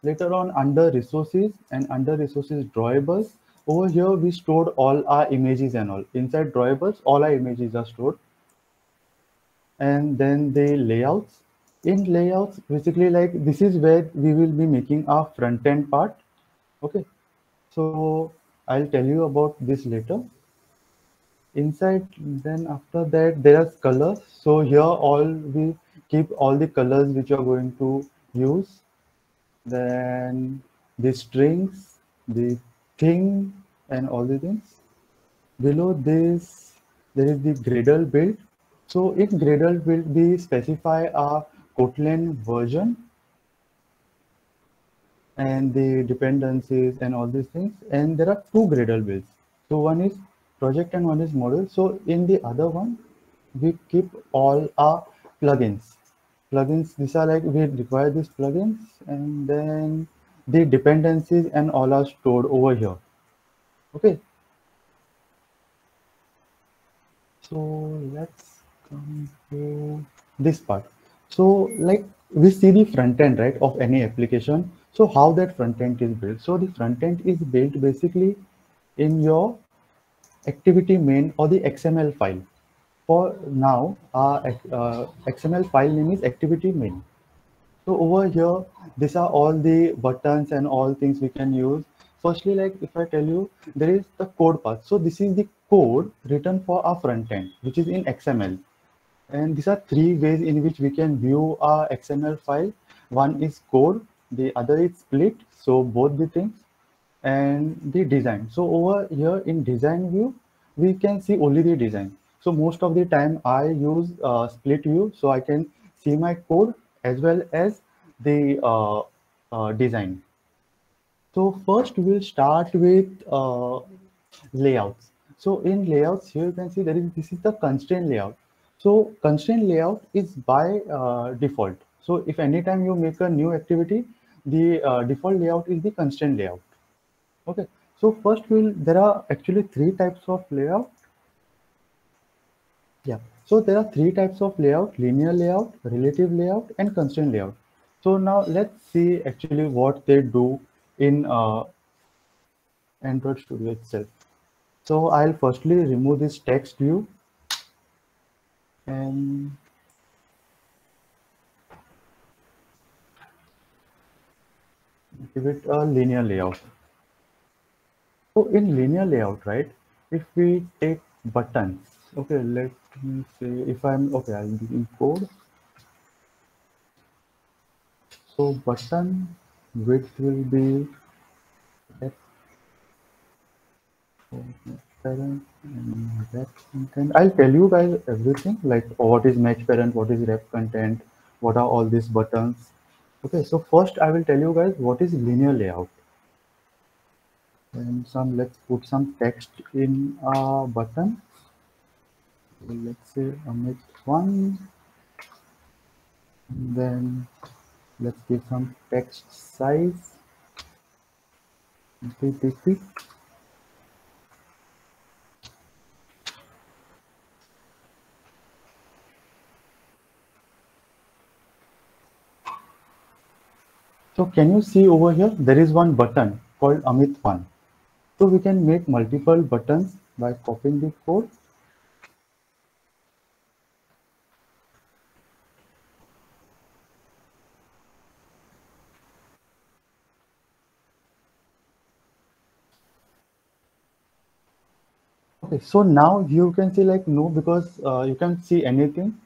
Later on, under resources and under resources drawables, over here we stored all our images and all. Inside drawables, all our images are stored. And then the layouts. In layouts, basically like this is where we will be making our front end part. Okay, so I'll tell you about this later. Inside, then after that there are colors. So here all we keep all the colors which you are going to use. Then the strings, the thing, and all the things. Below this, there is the Gradle build. So in Gradle build, we specify a Kotlin version and the dependencies and all these things. And there are two Gradle builds. So one is project and one is model. So in the other one, we keep all our plugins. Plugins, these are like we require these plugins, and then the dependencies and all are stored over here. Okay. So let's come to this part. So like we see the front end, right, of any application. So how that front end is built. So the front end is built basically in your activity main or the XML file. For now, our XML file name is activity main. So over here, these are all the buttons and all things we can use. Firstly, like if I tell you, there is the code path. So this is the code written for our front end, which is in XML. And these are three ways in which we can view our XML file. One is code, the other is split. So both the things, and the design. So over here in design view, we can see only the design. So most of the time I use split view, so I can see my code as well as the design. So first we'll start with layouts. So in layouts here you can see this is the constraint layout. So constraint layout is by default. So if anytime you make a new activity, the default layout is the constraint layout. Okay, so first there are actually three types of layout. Yeah, so there are three types of layout: linear layout, relative layout, and constraint layout. So now let's see actually what they do in Android Studio itself. So I'll firstly remove this text view and give it a linear layout. So in linear layout, right, if we take buttons, okay, let me say if I'm okay, I'll be in code. So button width will be rep parent and rep content. I'll tell you guys everything like what is match parent, what is rep content, what are all these buttons. Okay, so first I will tell you guys what is linear layout. And let's put some text in a button. So let's say Amit 1. Then let's give some text size. PPP. So can you see over here, there is one button called Amit1. So we can make multiple buttons by copying the code. Okay, so now you can see like no, because you can see anything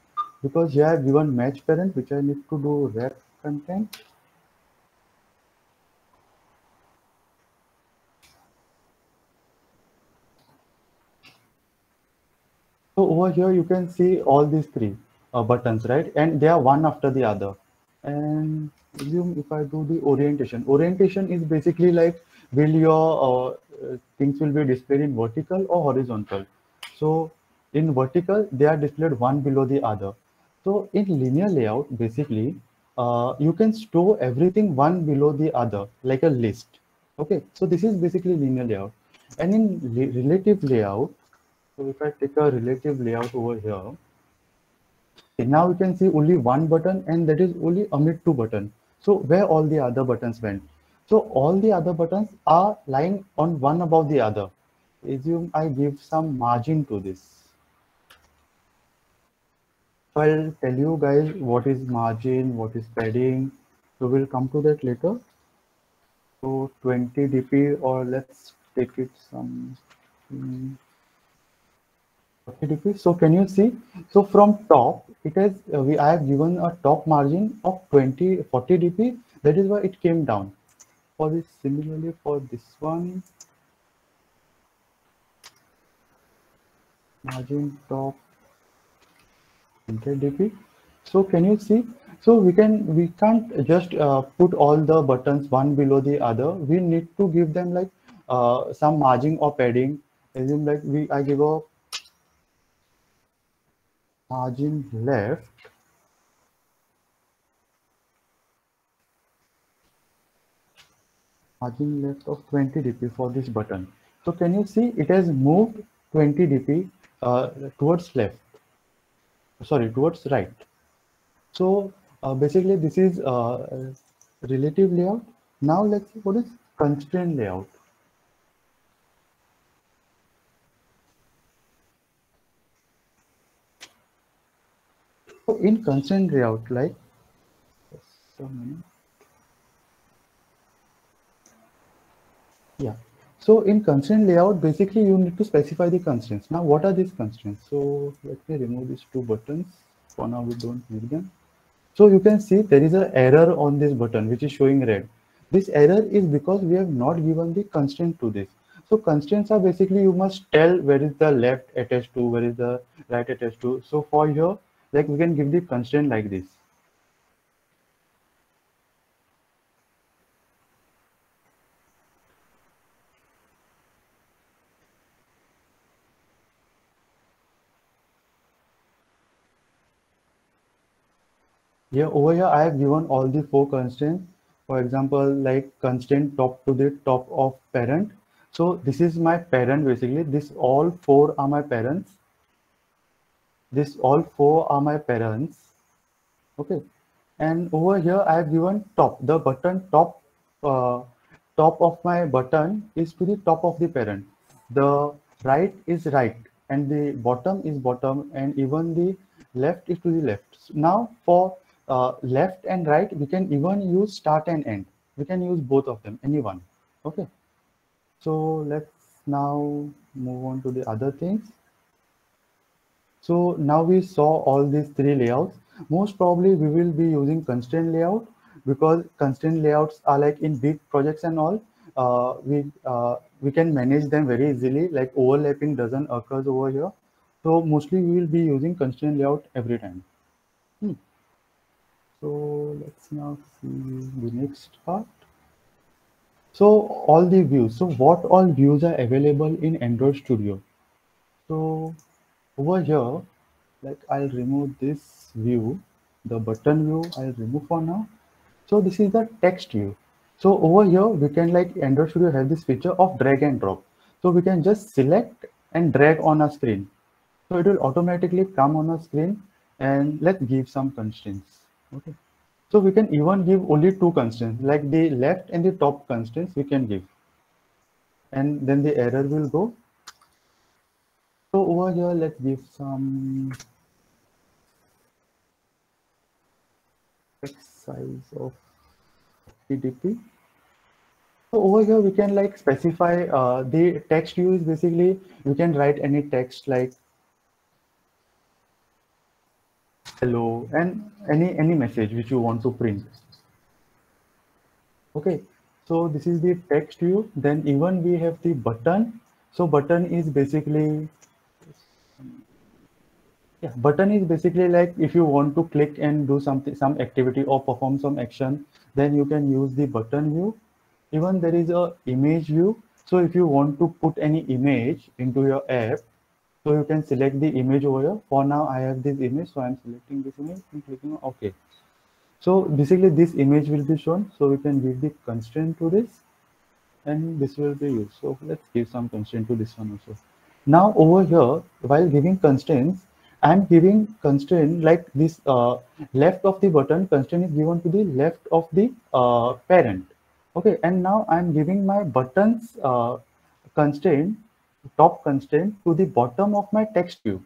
because here I have given match parent, which I need to do rep content. So over here you can see all these three buttons, right? And they are one after the other. And assume if I do the orientation is basically like, will your things will be displayed in vertical or horizontal. So in vertical, they are displayed one below the other. So in linear layout, basically, you can store everything one below the other, like a list. Okay, so this is basically linear layout. And in relative layout, so if I take a relative layout over here, now you can see only one button, and that is only amid two button. So where all the other buttons went? So all the other buttons are lying on one above the other. Assume I give some margin to this. So I'll tell you guys what is margin, what is padding. So we'll come to that later. So 20 dp, or let's take it some 40 dp. So can you see? So from top, it has I have given a top margin of 40 dp. That is why it came down. For this, similarly for this one, margin top 100 dp. So can you see? So we can't just put all the buttons one below the other. We need to give them like some margin or padding. Assume like I give a margin left. Margin left of 20 dp for this button. So can you see it has moved 20 dp towards left, sorry, towards right. So basically this is relative layout. Now let's see what is constraint layout. So in constraint layout, like, just a minute. Yeah. So in constraint layout, basically you need to specify the constraints. Now, what are these constraints? So let me remove these two buttons. For now, we don't need them. So you can see there is an error on this button, which is showing red. This error is because we have not given the constraint to this. So constraints are basically, you must tell where is the left attached to, where is the right attached to. So for here, like we can give the constraint like this. Yeah, over here I have given all the four constraints. For example, like constraint top to the top of parent. So this is my parent basically. This all four are my parents. This all four are my parents. Okay. And over here I have given top. The button top of my button is to the top of the parent. The right is right, and the bottom is bottom, and even the left is to the left. So now for left and right, we can even use start and end. We can use both of them, any one. Okay. So let's now move on to the other things. So now we saw all these three layouts. Most probably we will be using constraint layout, because constraint layouts are like in big projects and all. We can manage them very easily. Like overlapping doesn't occurs over here. So mostly we will be using constraint layout every time. So let's now see the next part. So all the views. So what all views are available in Android Studio? So over here, like I'll remove this view, the button view I'll remove for now. So this is the text view. So over here we can, like Android Studio have this feature of drag and drop. So we can just select and drag on a screen. So it will automatically come on a screen, and let's give some constraints. Okay. So we can even give only two constraints, like the left and the top constraints we can give. And then the error will go. So over here, let's give some text size of PDP. So over here, we can like specify the text view is basically, we can write any text like hello and any message which you want to print. Okay, so this is the text view. Then even we have the button. So button is basically, Yeah, button is basically like if you want to click and do something, some activity or perform some action, then you can use the button view. Even there is a image view. So if you want to put any image into your app, so you can select the image over here. For now, I have this image, so I'm selecting this image and clicking on OK. So basically, this image will be shown. So we can give the constraint to this, and this will be used. So let's give some constraint to this one also. Now over here, while giving constraints, I'm giving constraint like this left of the button constraint is given to the left of the parent. Okay, and now I'm giving my buttons constraint, top constraint to the bottom of my text view.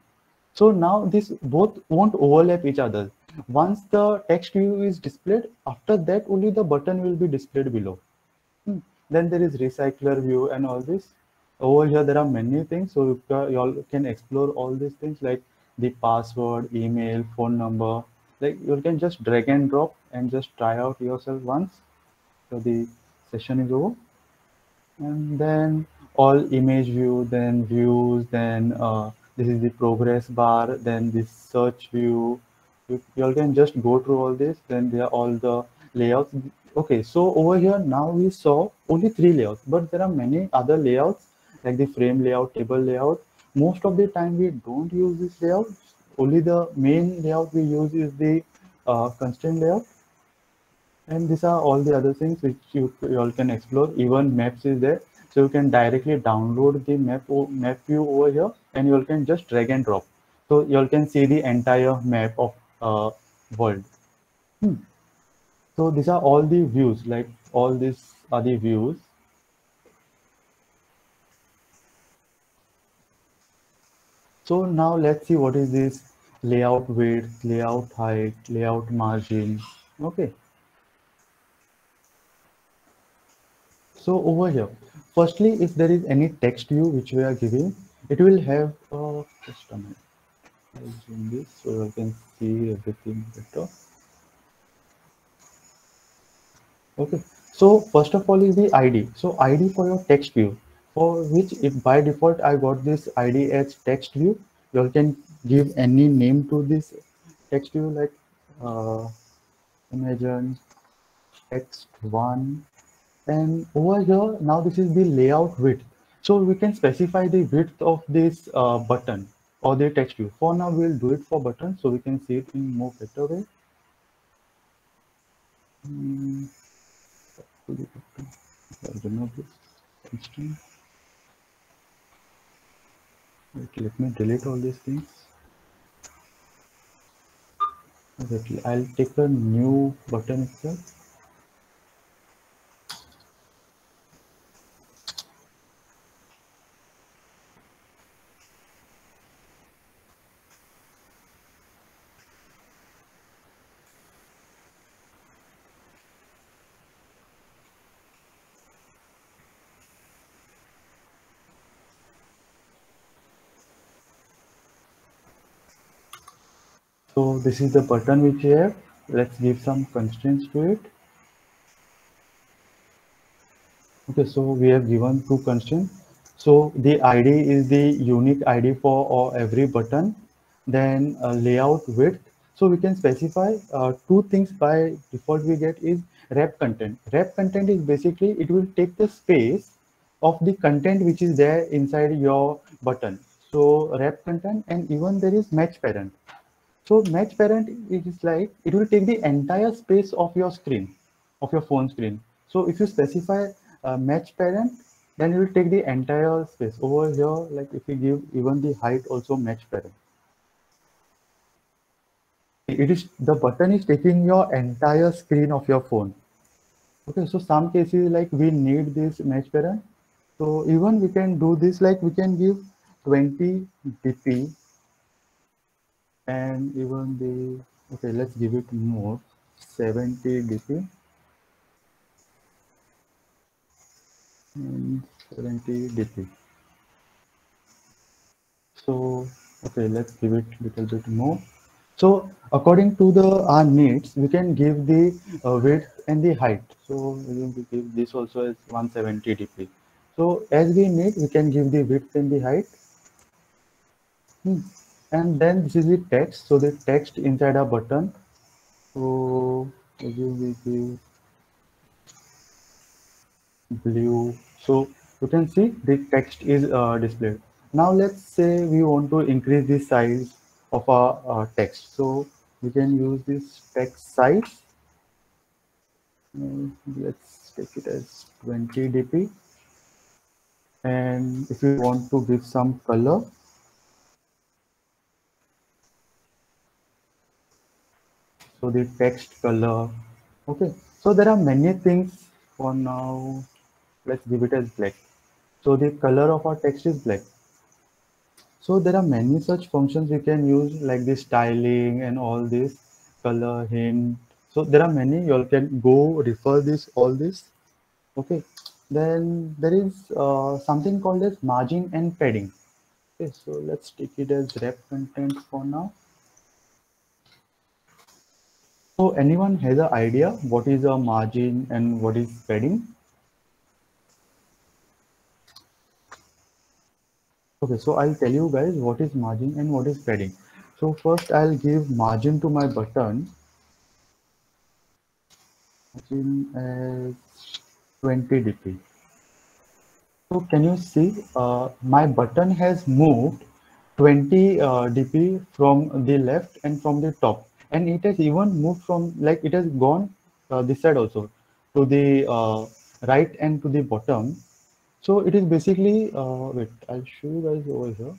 So now this both won't overlap each other. Once the text view is displayed, after that only the button will be displayed below. Then there is recycler view and all this. Over here, there are many things. So you all can explore all these things like the password, email, phone number. Like you can just drag and drop and just try out yourself once. So the session is over. And then all image view, then views, then this is the progress bar, then this search view. You all can just go through all this. Then there are all the layouts. Okay, so over here now we saw only 3 layouts, but there are many other layouts like the frame layout, table layout. Most of the time we don't use this layout. Only the main layout we use is the constraint layout. And these are all the other things which you all can explore. Even maps is there, so you can directly download the map view over here, and you all can just drag and drop. So you all can see the entire map of world. So these are all the views. Like all these are the views. So now let's see what is this layout width, layout height, layout margin. Okay. So over here, firstly, if there is any text view which we are giving, it will have just a minute. I'll zoom this so I can see everything better. Okay. So first of all is the ID. So ID for your text view, for which if by default I got this ID as text view, you all can give any name to this text view like imagine text one. And over here, now this is the layout width. So we can specify the width of this button or the text view. For now, we'll do it for button so we can see it in more better way. I'll remove this constraint. Wait, let me delete all these things. Okay, I'll take a new button itself. So this is the button which we have. Let's give some constraints to it. Okay, so we have given 2 constraints. So the ID is the unique ID for every button. Then layout width. So we can specify 2 things by default we get is wrap content. Wrap content is basically it will take the space of the content which is there inside your button. So wrap content, and even there is match parent. So match parent is like it will take the entire space of your screen, of your phone screen. So if you specify match parent, then it will take the entire space. Over here, like if you give even the height also match parent. It is the button is taking your entire screen of your phone. Okay, so some cases like we need this match parent. So even we can do this like we can give 20 dp. And even the okay, let's give it more 70 dp and 70 dp. So okay, let's give it a little bit more. So according to the our needs, we can give the width and the height. So we will give this also as 170 dp. So as we need, we can give the width and the height. And then this is the text. So the text inside a button. So assume we give blue. So you can see the text is displayed. Now let's say we want to increase the size of our text. So we can use this text size. Let's take it as 20 dp. And if we want to give some color, so the text color. Okay, so there are many things. For now, let's give it as black. So the color of our text is black. So there are many such functions we can use, like the styling and all this, color hint. So there are many. You all can go refer this all this. Okay, then there is something called as margin and padding. Okay, so let's take it as rep content for now. So anyone has an idea what is a margin and what is padding? Okay, so I'll tell you guys what is margin and what is padding. So first I'll give margin to my button. Margin as 20 dp. So can you see my button has moved 20 dp from the left and from the top, and it has even moved from, like, it has gone this side also to the right and to the bottom. So it is basically wait, I'll show you guys over here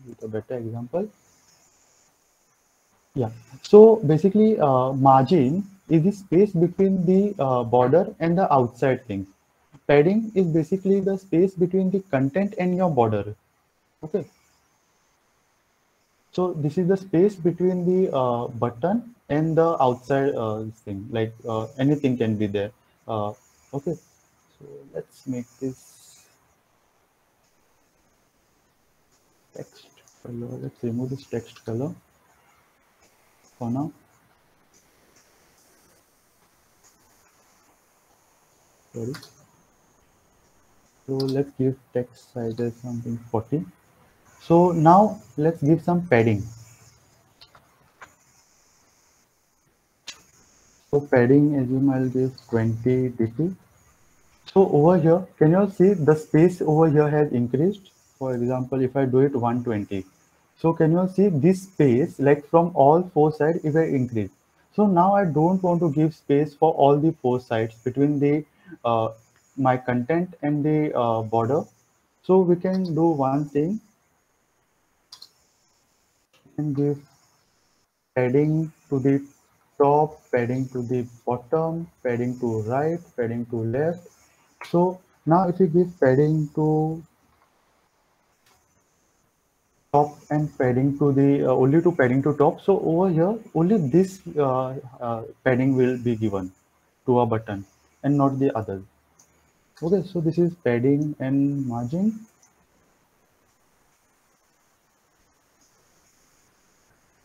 with a better example. Yeah, so basically margin is the space between the border and the outside things. Padding is basically the space between the content and your border. Okay, so this is the space between the button and the outside thing, like anything can be there. Okay, so let's make this text color. Let's remove this text color for now. Sorry. So let's give text size as something 40. So now let's give some padding. So padding, assume I'll give 20 dp. So over here, can you all see the space over here has increased? For example, if I do it 120. So can you all see this space, like from all four sides, it will increase. So now I don't want to give space for all the four sides between the my content and the border. So we can do one thing and give padding to the top, padding to the bottom, padding to right, padding to left. So now if you give padding to top and padding to the only to padding to top, so over here only this padding will be given to a button and not the other. Okay, so this is padding and margin.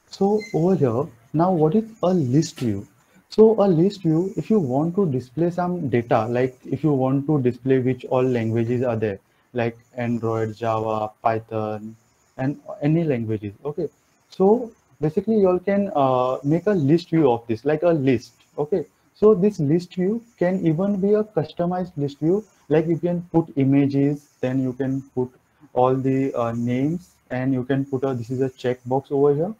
So over here, now what is a list view? So a list view, if you want to display some data, like if you want to display which all languages are there, like Android, Java, Python, and any languages. Okay, so basically you all can make a list view of this, like a list. Okay, so this list view can even be a customized list view, like you can put images, then you can put all the names, and you can put a, this is a checkbox over here.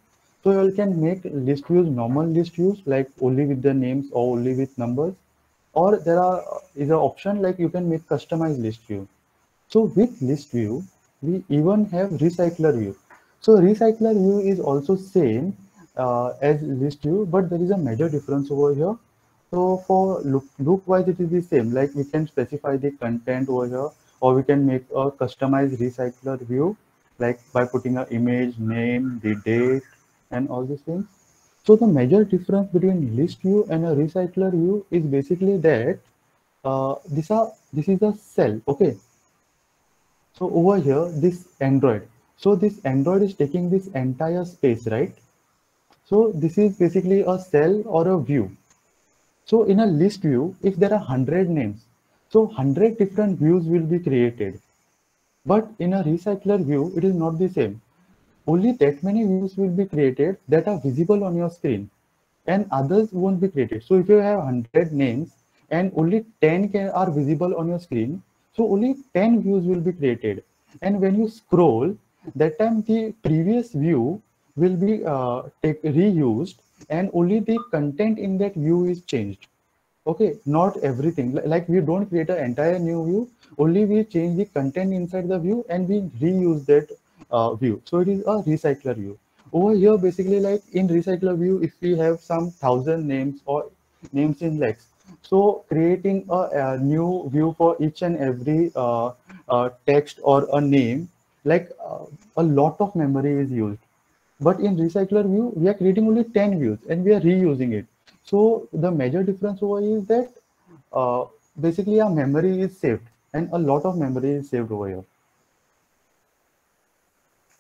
So you all can make list views, normal list views, like only with the names or only with numbers, or there are is an option like you can make customized list view. So with list view, we even have recycler view. So recycler view is also same as list view, but there is a major difference over here. So for look wise, it is the same. Like we can specify the content over here, or we can make a customized recycler view, like by putting an image, name, the date, and all these things. So the major difference between list view and a recycler view is basically that this is a cell. Okay, so over here, this Android. So this Android is taking this entire space, right? So this is basically a cell or a view. So in a list view, if there are 100 names, so 100 different views will be created. But in a recycler view, it is not the same. only that many views will be created that are visible on your screen, and others won't be created. So if you have 100 names and only 10 are visible on your screen, so only 10 views will be created. And when you scroll, that time the previous view will be reused, and only the content in that view is changed. Okay, not everything. Like we don't create an entire new view, only we change the content inside the view and we reuse that view. So it is a recycler view. Over here, basically, like in recycler view, if we have some 1,000 names or names in lakhs, so creating a new view for each and every text or a name, like a lot of memory is used. But in recycler view, we are creating only 10 views and we are reusing it. So the major difference over here is that uh, basically our memory is saved, and a lot of memory is saved over here.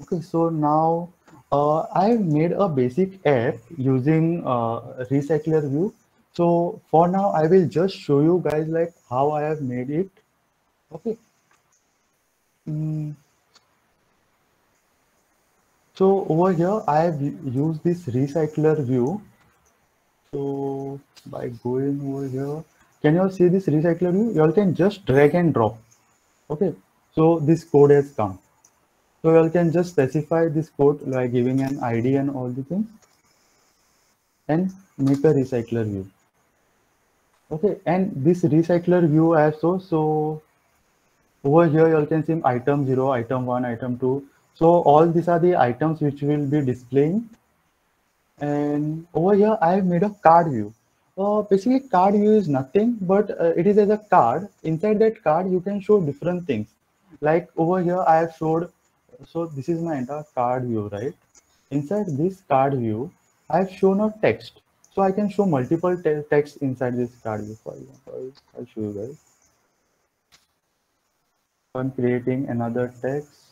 Okay, so now I've made a basic app using recycler view. So for now, I will just show you guys like how I have made it. Okay. Mm. So over here, I have used this recycler view. So by going over here, can you all see this recycler view? You all can just drag and drop. Okay. So this code has come. So you all can just specify this code by giving an ID and all the things and make a recycler view. Okay. And this recycler view also, so over here you all can see item 0, item 1, item 2. So all these are the items which will be displaying. And over here, I have made a card view. Basically, card view is nothing, but it is as a card. Inside that card, you can show different things. Like over here, I have showed, so this is my entire card view, right? Inside this card view, I have shown a text. So I can show multiple text inside this card view. For example, I'll show you guys. So I'm creating another text.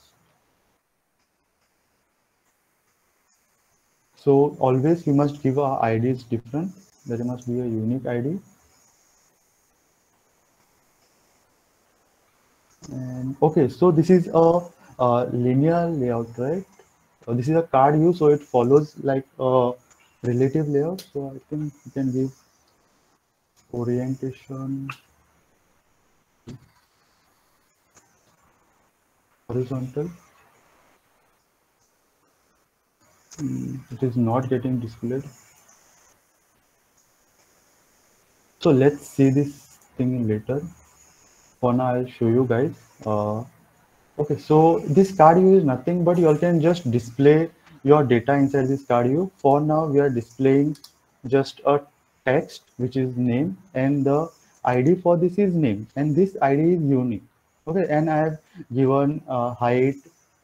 So always you must give our IDs different. There must be a unique ID. And okay, so this is a linear layout, right? This is a card view, so it follows like a relative layout. So I think you can give orientation horizontal. It is not getting displayed. So let's see this thing later. For now, I'll show you guys. Okay, so this card view is nothing but you all can just display your data inside this card view. For now, we are displaying just a text, which is name, and the ID for this is name, and this ID is unique. Okay, and I have given height,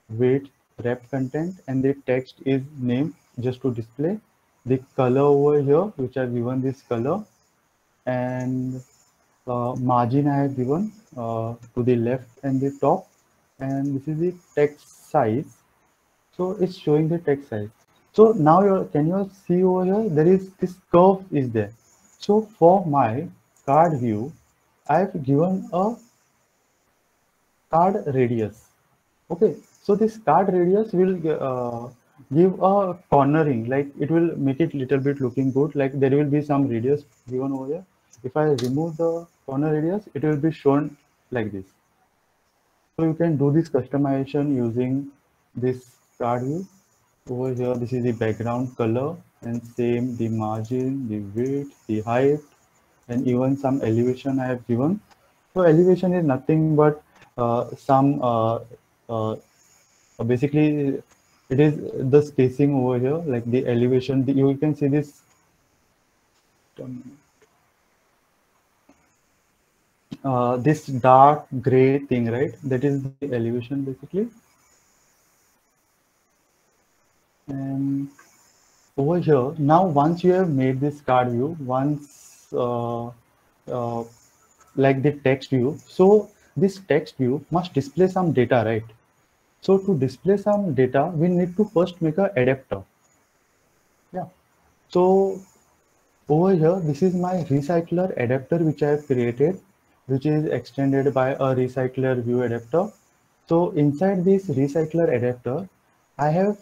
weight, rep content, and the text is name just to display. The color over here, which I've given this color, and margin I have given to the left and the top, and this is the text size. So it's showing the text size. So now can you see over here, there is this curve is there. So for my card view, I've given a card radius. Okay, so this card radius will give a cornering, like it will make it little bit looking good, like there will be some radius given over here. If I remove the corner radius, it will be shown like this. So you can do this customization using this card view. Over here, this is the background color, and same the margin, the width, the height, and even some elevation I have given. So elevation is nothing but basically it is the spacing over here, like the elevation. You can see this. This dark gray thing, right? That is the elevation basically. And over here, now once you have made this card view, once like the text view, so this text view must display some data, right? So to display some data, we need to first make an adapter. Yeah. So over here, this is my recycler adapter which I have created, which is extended by a recycler view adapter. So inside this recycler adapter, I have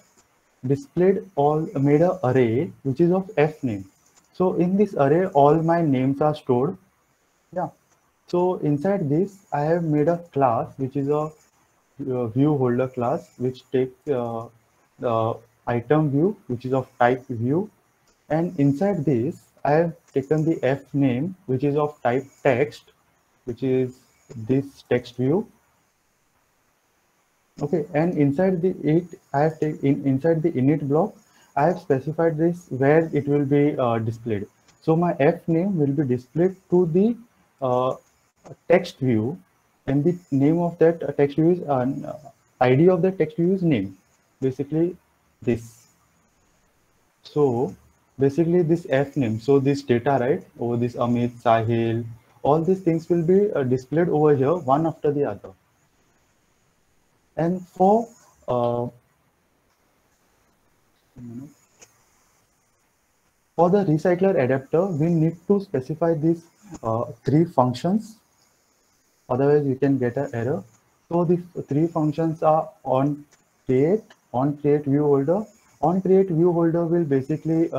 displayed all made a array which is of f name. So in this array, all my names are stored. Yeah. So inside this, I have made a class which is a view holder class, which takes the item view, which is of type view. And inside this, I have taken the f name, which is of type text, which is this text view. Okay, and inside the I have taken inside the init block, I have specified this where it will be displayed. So my f name will be displayed to the uh, text view, and the name of that text view is ID of the text view is name. Basically, this. So basically, this f name. So this data, right? Over this Amit, Sahil, all these things will be displayed over here, one after the other. And uh, for the recycler adapter, we need to specify these three functions. Otherwise, you can get an error. So the three functions are on create view holder. On create view holder will basically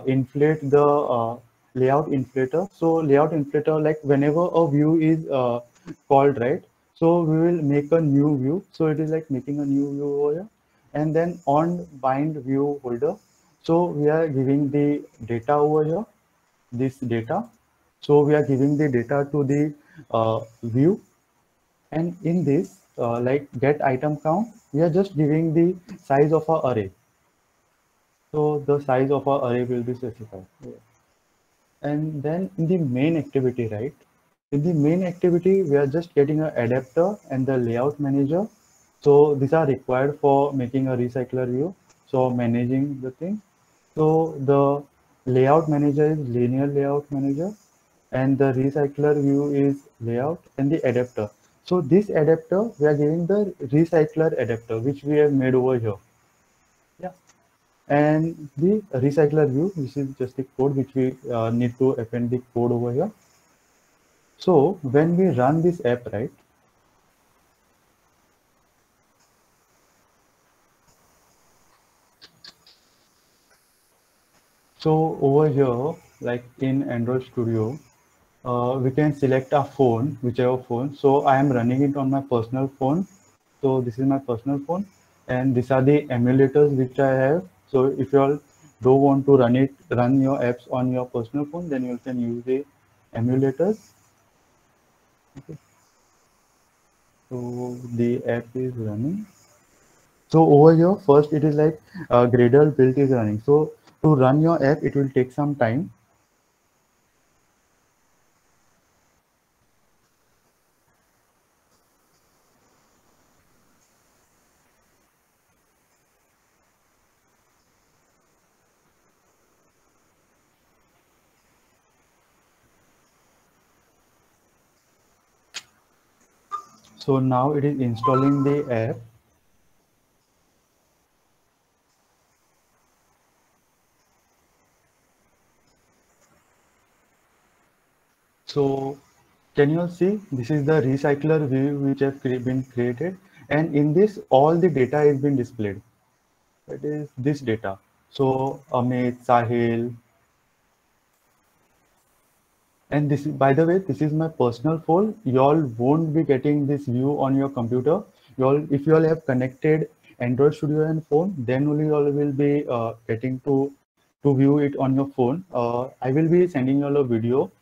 inflate the layout inflator. So layout inflator, like whenever a view is called, right? So we will make a new view. So it is like making a new view over here. And then on bind view holder. So we are giving the data over here, this data. So we are giving the data to the view, and in this like get item count, we are just giving the size of our array. So the size of our array will be specified. And then in the main activity, right? In the main activity, we are just getting an adapter and the layout manager. So these are required for making a recycler view. So managing the thing. So the layout manager is linear layout manager, and the recycler view is layout and the adapter. So this adapter, we are giving the recycler adapter, which we have made over here. Yeah. And the recycler view, this is just the code which we need to append the code over here. So when we run this app, right? So over here, like in Android Studio, we can select a phone, whichever phone. So I am running it on my personal phone. So this is my personal phone, and these are the emulators which I have. So if you all don't want to run your apps on your personal phone, then you can use the emulators. Okay. So the app is running. So over here, first it is like Gradle build is running. So to run your app, it will take some time. So now it is installing the app. So can you all see, this is the recycler view which have been created, and in this all the data has been displayed. It is this data. So Amit, Sahil, and this is, by the way, this is my personal phone. You all won't be getting this view on your computer. You all, if you all have connected Android Studio and phone, then only you all will be getting to view it on your phone. I will be sending you all a video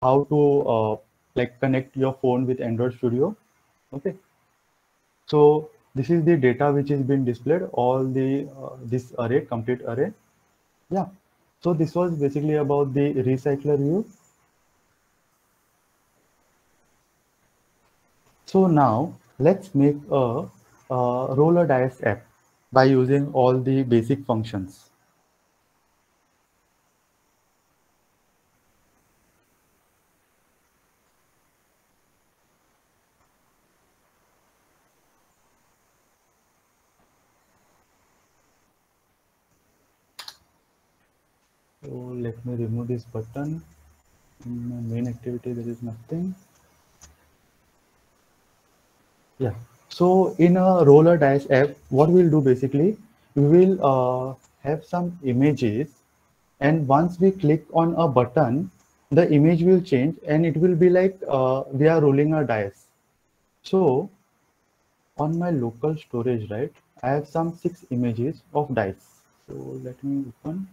how to like connect your phone with Android Studio. Okay. So this is the data which is being displayed, all the this array, complete array. Yeah. So this was basically about the recycler view. So now let's make a roller dice app by using all the basic functions. So let me remove this button. In my main activity, there is nothing. Yeah. So in a roller dice app, what we'll do basically, we will have some images, and once we click on a button, the image will change and it will be like we are rolling a dice. So on my local storage, right, I have some 6 images of dice. So let me open.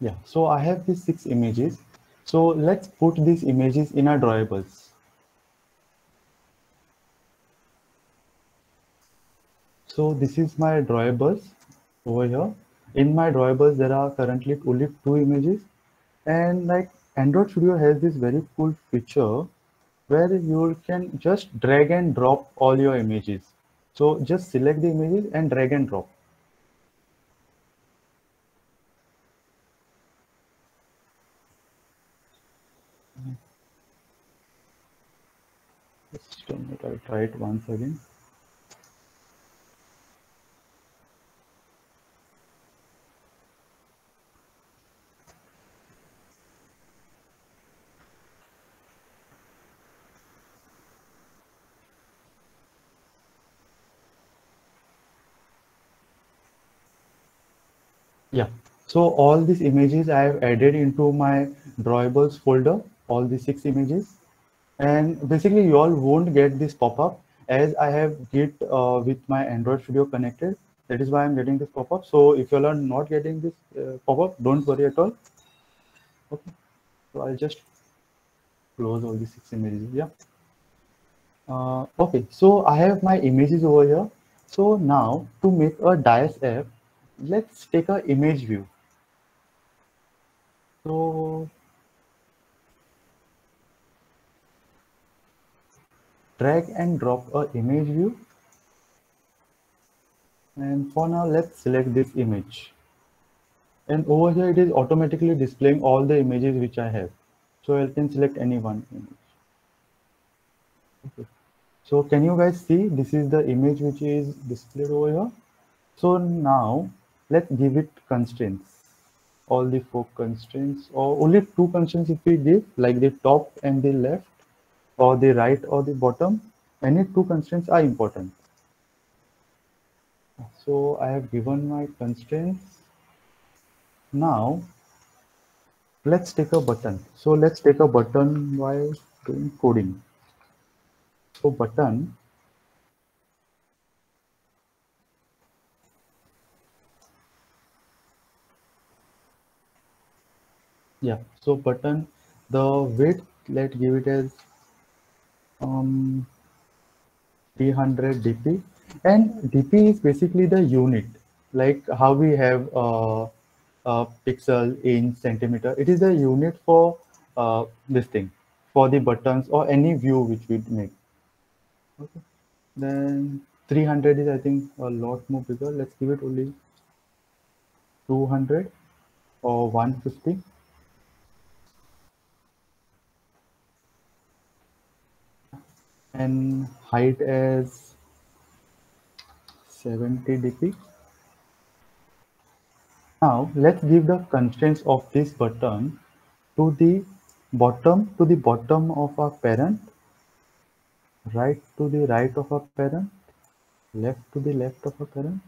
Yeah, so I have these 6 images. So let's put these images in our drawables. So this is my drawables over here. In my drawables, there are currently only 2 images, and like Android Studio has this very cool feature where you can just drag and drop all your images. So just select the images and drag and drop. Just a minute, I'll try it once again. Yeah, so all these images I have added into my drawables folder, all the 6 images. And basically you all won't get this pop-up as I have Git with my Android Studio connected. That is why I'm getting this pop-up. So if you all are not getting this pop-up, don't worry at all. Okay, so I'll just close all the 6 images. Yeah. Okay, so I have my images over here. So now to make a dice app, let's take a image view. So drag and drop a image view. And for now, let's select this image. And over here, it is automatically displaying all the images which I have. So I can select any one image. Okay. So can you guys see this is the image which is displayed over here? So now let's give it constraints. All the 4 constraints, or only 2 constraints if we give, like the top and the left, or the right or the bottom. Any 2 constraints are important. So I have given my constraints. Now let's take a button. So let's take a button while doing coding. So button, yeah. So button, the width, let's give it as 300 dp, and dp is basically the unit, like how we have pixel, inch, centimeter. It is the unit for this thing, for the buttons or any view which we make. Okay. Then 300 is, I think, a lot more bigger. Let's give it only 200 or 150. And height as 70 dp. Now let's give the constraints of this button to the bottom of our parent, right to the right of our parent, left to the left of our parent.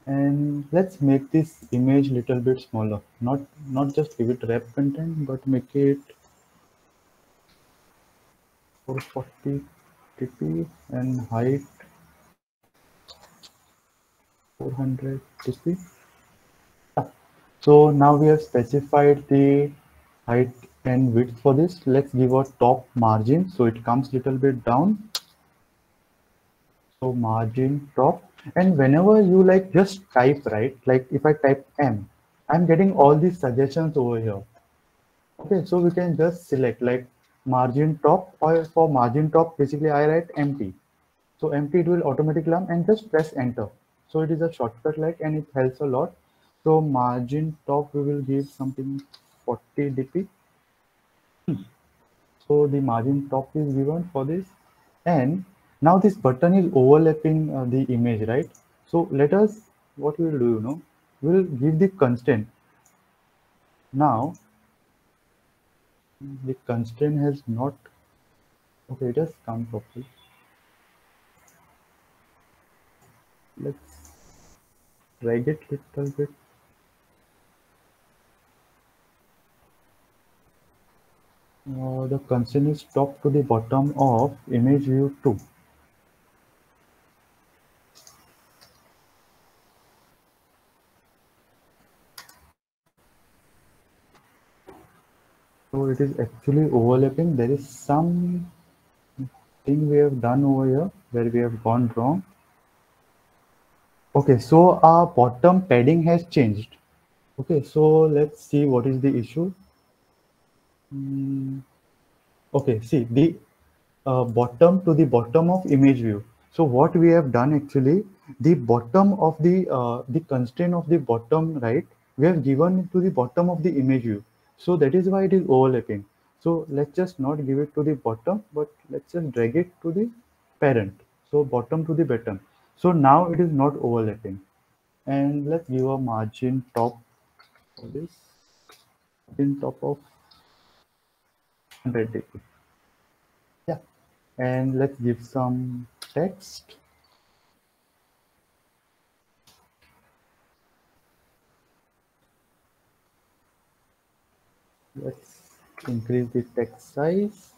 And let's make this image little bit smaller. Not just give it wrap content, but make it 440 dp and height 400 dp. So now we have specified the height and width for this. Let's give a top margin so it comes little bit down. So margin top, and whenever you like just type, right, like if I type M, I'm getting all these suggestions over here. Okay, so we can just select like margin top, or for margin top basically I write empty. So empty, it will automatically come, and just press enter. So it is a shortcut, like, and it helps a lot. So margin top we will give something 40 dp. So the margin top is given for this, and now this button is overlapping the image, right? So let us, what we will do, we'll give the constraint. Now the constraint has not Okay, it has come properly. Let's drag it little bit. The constraint is top to the bottom of image view 2. So it is actually overlapping. There is some thing we have done over here where we have gone wrong. Okay, so our bottom padding has changed. Okay, so let's see what is the issue. Okay, see the bottom to the bottom of image view. So what we have done actually, the bottom of the constraint of the bottom right, we have given it to the bottom of the image view. So that is why it is overlapping. So let's just not give it to the bottom, but let's just drag it to the parent. So bottom to the bottom. So now it is not overlapping. And let's give a margin top for this, in top of 100 degree. Yeah, and let's give some text. Let's increase the text size.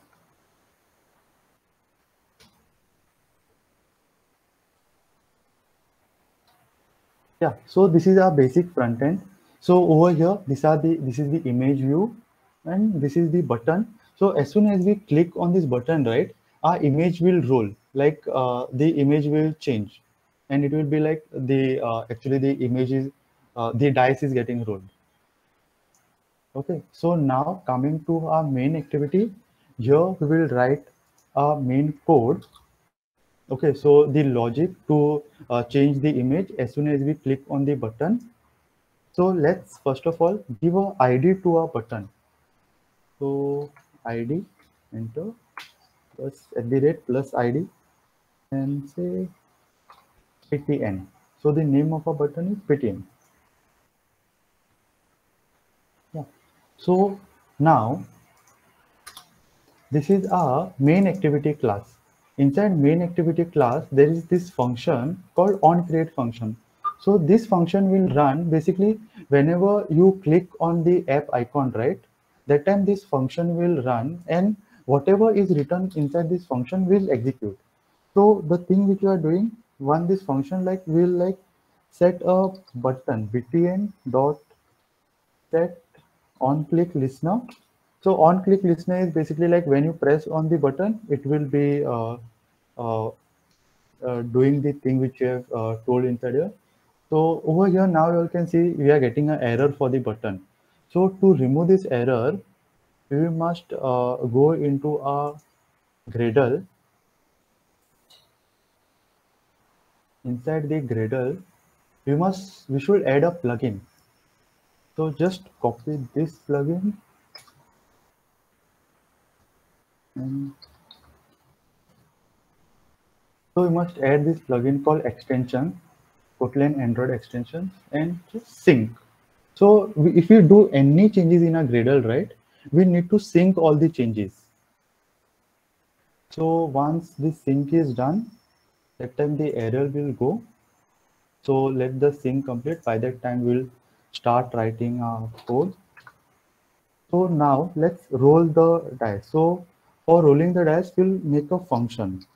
Yeah, so this is our basic front end. So over here, this is the image view, and this is the button. So as soon as we click on this button, right, our image will roll. Like the image will change, and it will be like the actually the image is the dice is getting rolled. Okay, so now coming to our main activity, here we will write our main code. Okay, so the logic to change the image as soon as we click on the button. So let's first of all give a ID to our button. So ID, enter, plus at the rate plus ID, and say PTN. So the name of our button is PTN. Yeah. So now this is our main activity class. Inside main activity class, there is this function called onCreate function. So this function will run basically whenever you click on the app icon, right? That time this function will run, and whatever is written inside this function will execute. So the thing which you are doing, one this function like will like set a button btn dot set on click listener. So on click listener is basically like when you press on the button, it will be uh, doing the thing which you have told inside here. So over here now you can see we are getting an error for the button. So to remove this error, we must go into a Gradle. Inside the Gradle, we should add a plugin. So just copy this plugin and so we must add this plugin called extension, Kotlin Android extensions, and just sync. So if we do any changes in a Gradle, right, we need to sync all the changes. So once this sync is done, that time the error will go. So let the sync complete. By that time, we'll start writing our code. So now let's roll the dice. So for rolling the dice, we'll make a function.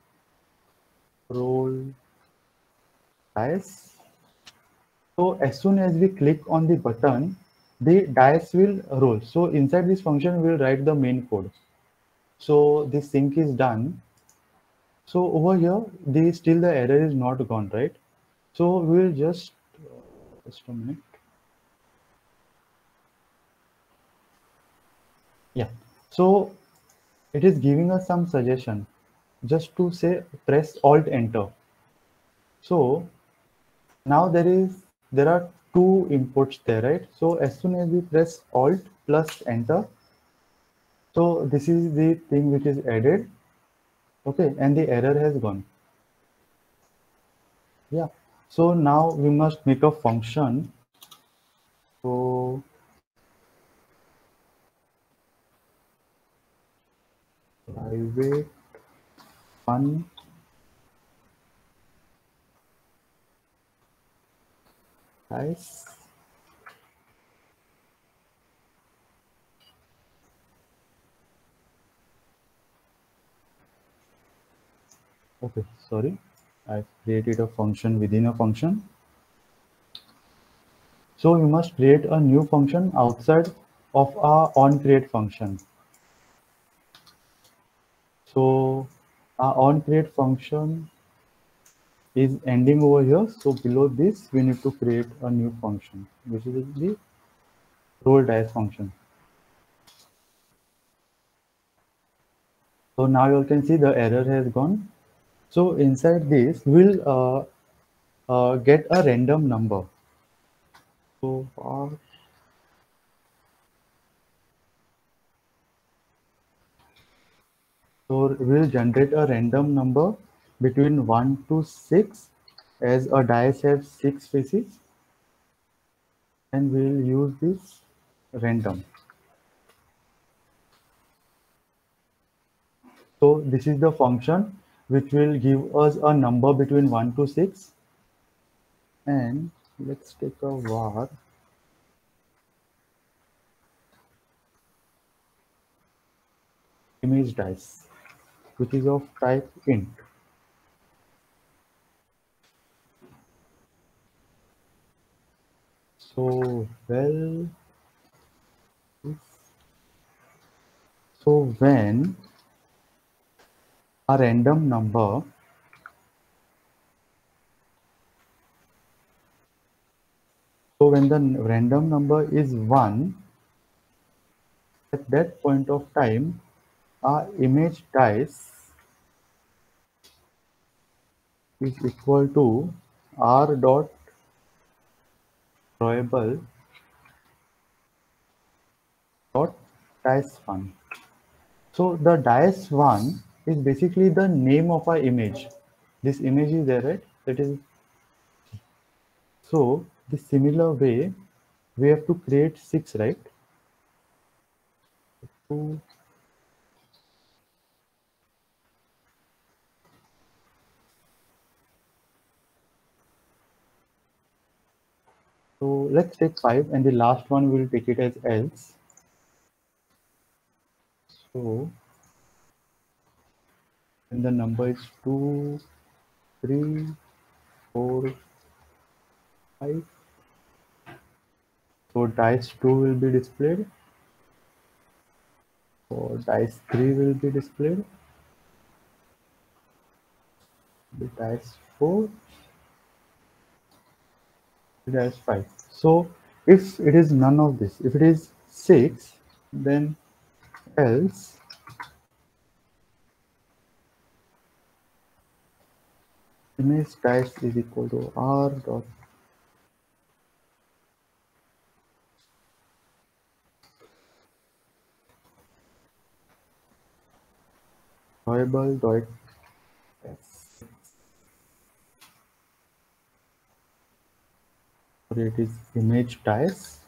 Roll dice. So as soon as we click on the button, the dice will roll. So inside this function, we'll write the main code. So the sync is done. So over here, still the error is not gone, right? So we'll just a minute. Yeah. So it is giving us some suggestion just to say press Alt Enter. So now there are two inputs there, right? So as soon as we press Alt plus Enter, so this is the thing which is added. Okay, and the error has gone. Yeah. So now we must make a function. So private Fun dice. Okay, sorry. I created a function within a function. So you must create a new function outside of our onCreate function. So our onCreate function is ending over here. So below this, we need to create a new function, which is the roll dice function. So now you can see the error has gone. So inside this, we'll get a random number. So we'll generate a random number between 1 to 6, as a dice has 6 faces, and we'll use this random. So this is the function which will give us a number between 1 to 6. And let's take a var image dice, which is of type int. So when a random number when the random number is 1, at that point of time, our image dice is equal to r dot drawable dot dice one. So the dice one is basically the name of our image. This image is there, right? That is. So the similar way, we have to create 6, right? So let's take 5, and the last one we'll take it as else. So and the number is 2, 3, 4, 5. So dice 2 will be displayed. So dice 3 will be displayed. The dice 4, the dice 5. So if it is none of this, if it is 6, then else image dice is equal to r dot drawable dot s. Or it is image dice.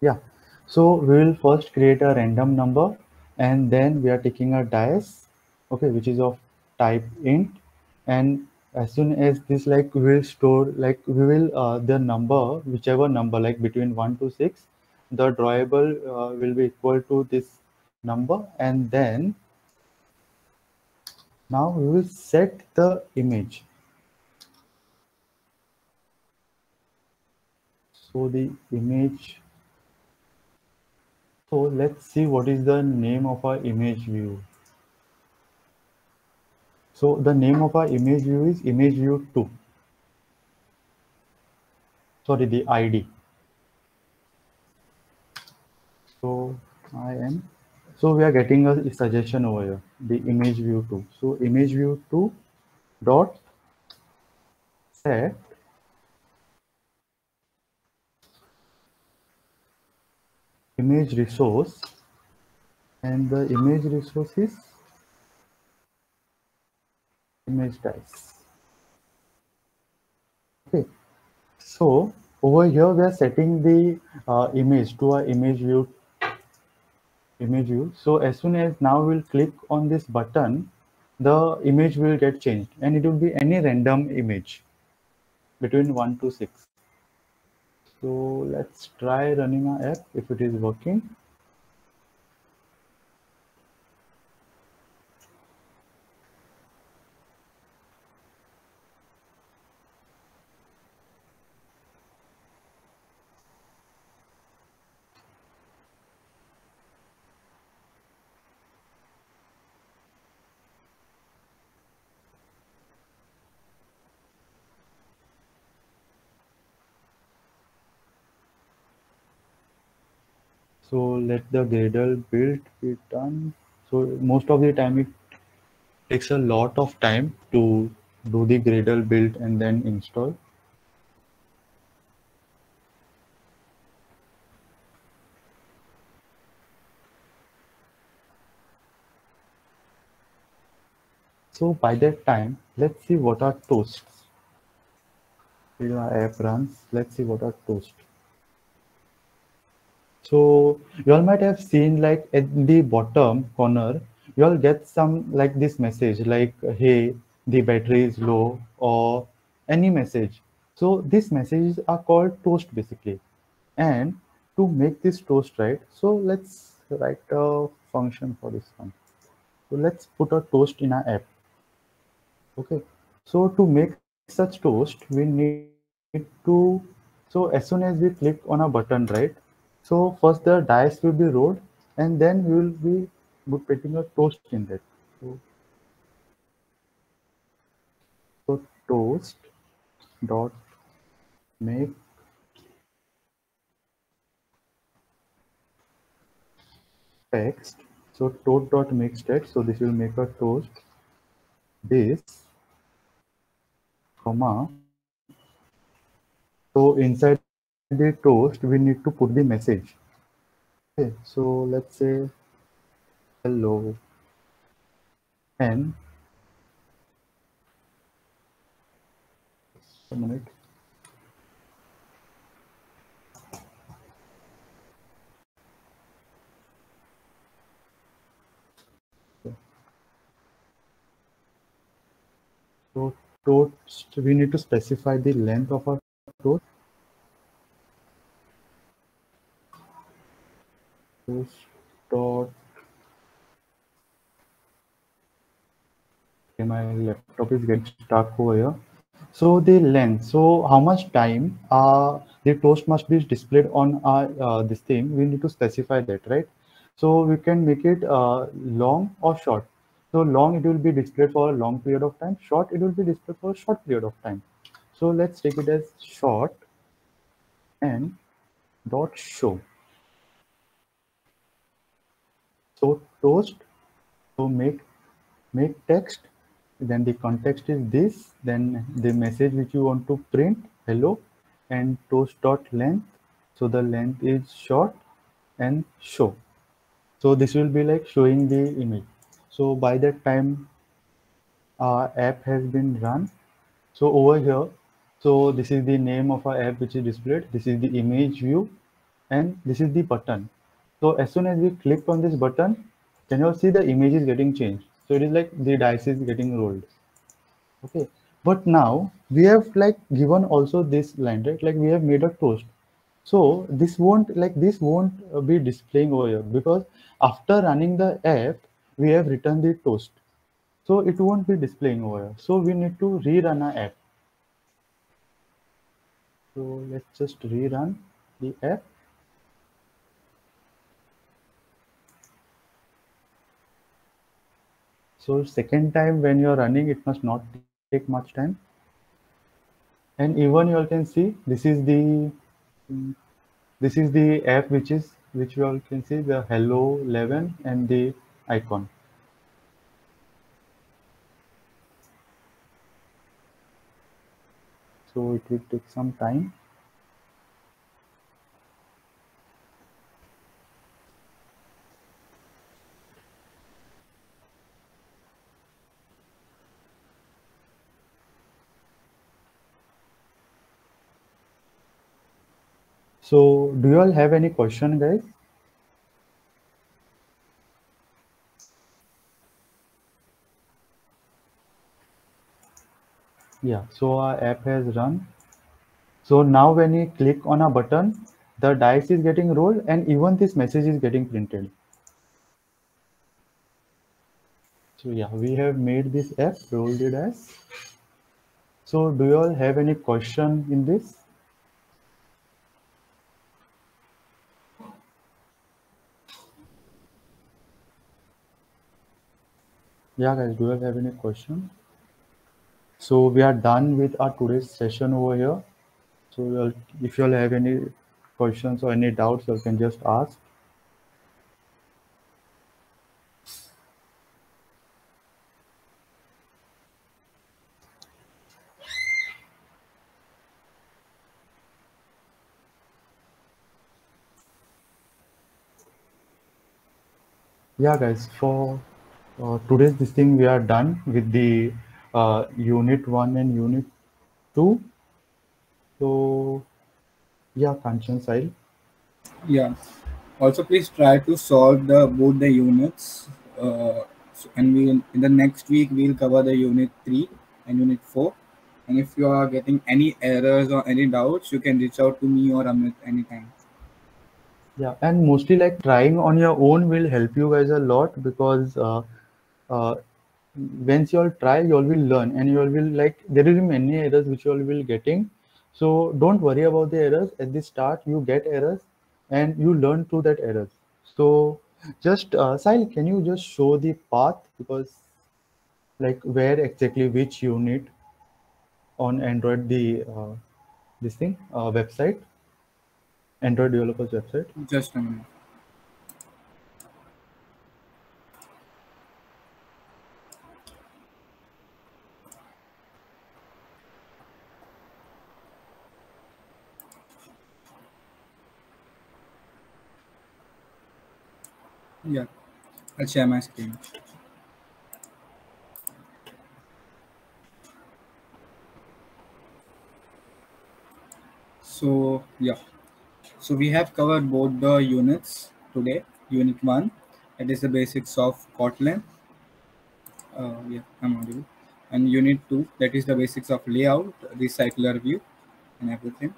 Yeah. So we will first create a random number, and then we are taking a dice, okay, which is of type int, and as soon as this, like, we will store, like, we will the number, whichever number, like between 1 to 6, the drawable will be equal to this number, and then now we will set the image. So the image, so let's see what is the name of our image view. So the name of our image view is image view 2. Sorry, the ID. So so we are getting a suggestion over here, the image view 2. So image view 2 dot set image resource, and the image resource is image dice. Okay. So over here we are setting the image to our image view image view. So as soon as now we'll click on this button, the image will get changed and it will be any random image between 1 to 6. So let's try running our app if it is working. So let the Gradle build be done. So most of the time it takes a lot of time to do the Gradle build and then install. So by that time, let's see what are toasts. Here our app runs. Let's see what are toasts. So you all might have seen like at the bottom corner, you all get some like this message like, hey, the battery is low or any message. So these messages are called toast basically. And to make this toast right, so let's write a function for this one. So let's put a toast in our app. Okay. So to make such toast, we need to, so as soon as we click on a button, right? So first the dice will be rolled and then we will be putting a toast in that. So, so toast dot make text. So toast dot make text. So this will make a toast. This comma. So inside the toast, we need to put the message. Okay. So let's say hello and a minute. So toast, we need to specify the length of our toast. Toast dot. Okay, my laptop is getting stuck over here. So the length. So how much time the toast must be displayed on our this thing? We need to specify that, right? So we can make it long or short. So long it will be displayed for a long period of time. Short it will be displayed for a short period of time. So let's take it as short and dot show. So toast, so make text, then the context is this, then the message which you want to print, hello, and toast dot length. So the length is short and show. So this will be like showing the image. So by that time our app has been run. So over here, so this is the name of our app which is displayed. This is the image view and this is the button. So as soon as we click on this button, can you all see the image is getting changed? So it is like the dice is getting rolled. Okay, but now we have like given also this line, right? Like we have made a toast. So this won't be displaying over here because after running the app, we have written the toast. So it won't be displaying over here. So we need to rerun our app. So let's just rerun the app. So second time when you're running, it must not take much time. And even you all can see this is the app which you all can see the hello 11 and the icon. So it will take some time. So do you all have any question, guys? Yeah, so our app has run. So now when you click on a button, the dice is getting rolled and even this message is getting printed. So yeah, we have made this app, roll the dice. So do you all have any question in this? Yeah guys, do you all have any question? So we are done with our today's session over here. So if you all have any questions or any doubts, you can just ask. Yeah guys, for today's this thing we are done with the unit 1 and unit 2. So yeah, Kanchan Sahil. Yeah. Also, please try to solve the both the units. And we in the next week we'll cover the unit 3 and unit 4. And if you are getting any errors or any doubts, you can reach out to me or Amit anytime. Yeah, and mostly like trying on your own will help you guys a lot because uh, once you all try, you all will learn and you all will like there will be many errors which you all will getting. So don't worry about the errors at the start. You get errors and you learn through that errors. So just Sahil, can you just show the path because like where exactly which unit on Android the this thing website, Android developers website. Just a minute. Yeah, I'll share my screen. So yeah, so we have covered both the units today. Unit 1, that is the basics of Kotlin. Yeah, I'm audible. And unit 2, that is the basics of layout, the cycler view, and everything.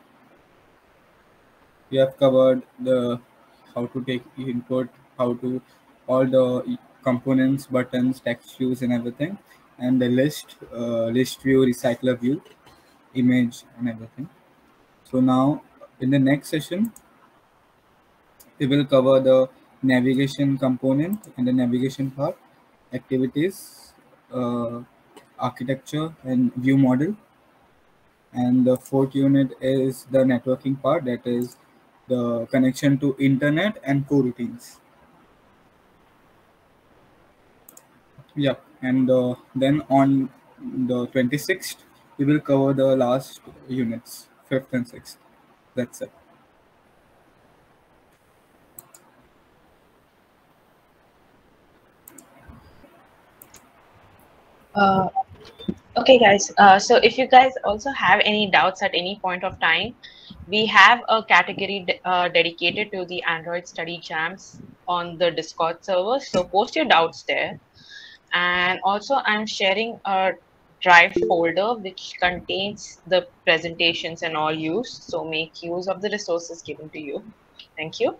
We have covered the how to take input, how to all the components, buttons, text views, and everything, and the list view, recycler view, image, and everything. So now in the next session, we will cover the navigation component and the navigation part, activities, uh, architecture, and view model. And the fourth unit is the networking part, that is the connection to internet and coroutines. Yeah, and then on the 26th, we will cover the last units, fifth and sixth. That's it. Uh, okay, guys. So if you guys also have any doubts at any point of time, we have a category dedicated to the Android study jams on the Discord server. So post your doubts there. And also I'm sharing a drive folder which contains the presentations and all use. So make use of the resources given to you. Thank you.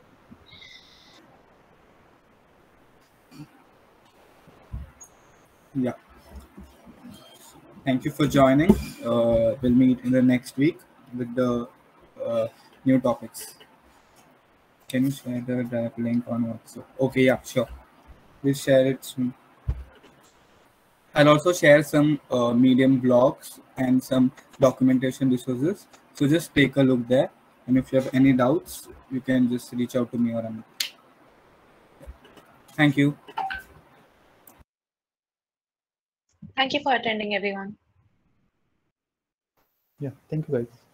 Yeah. Thank you for joining. We'll meet in the next week with the new topics. Can you share the drive link on WhatsApp? Okay, yeah, sure. We'll share it soon. I'll also share some Medium blogs and some documentation resources. So just take a look there. And if you have any doubts, you can just reach out to me or Amit. Thank you. Thank you for attending, everyone. Yeah, thank you guys.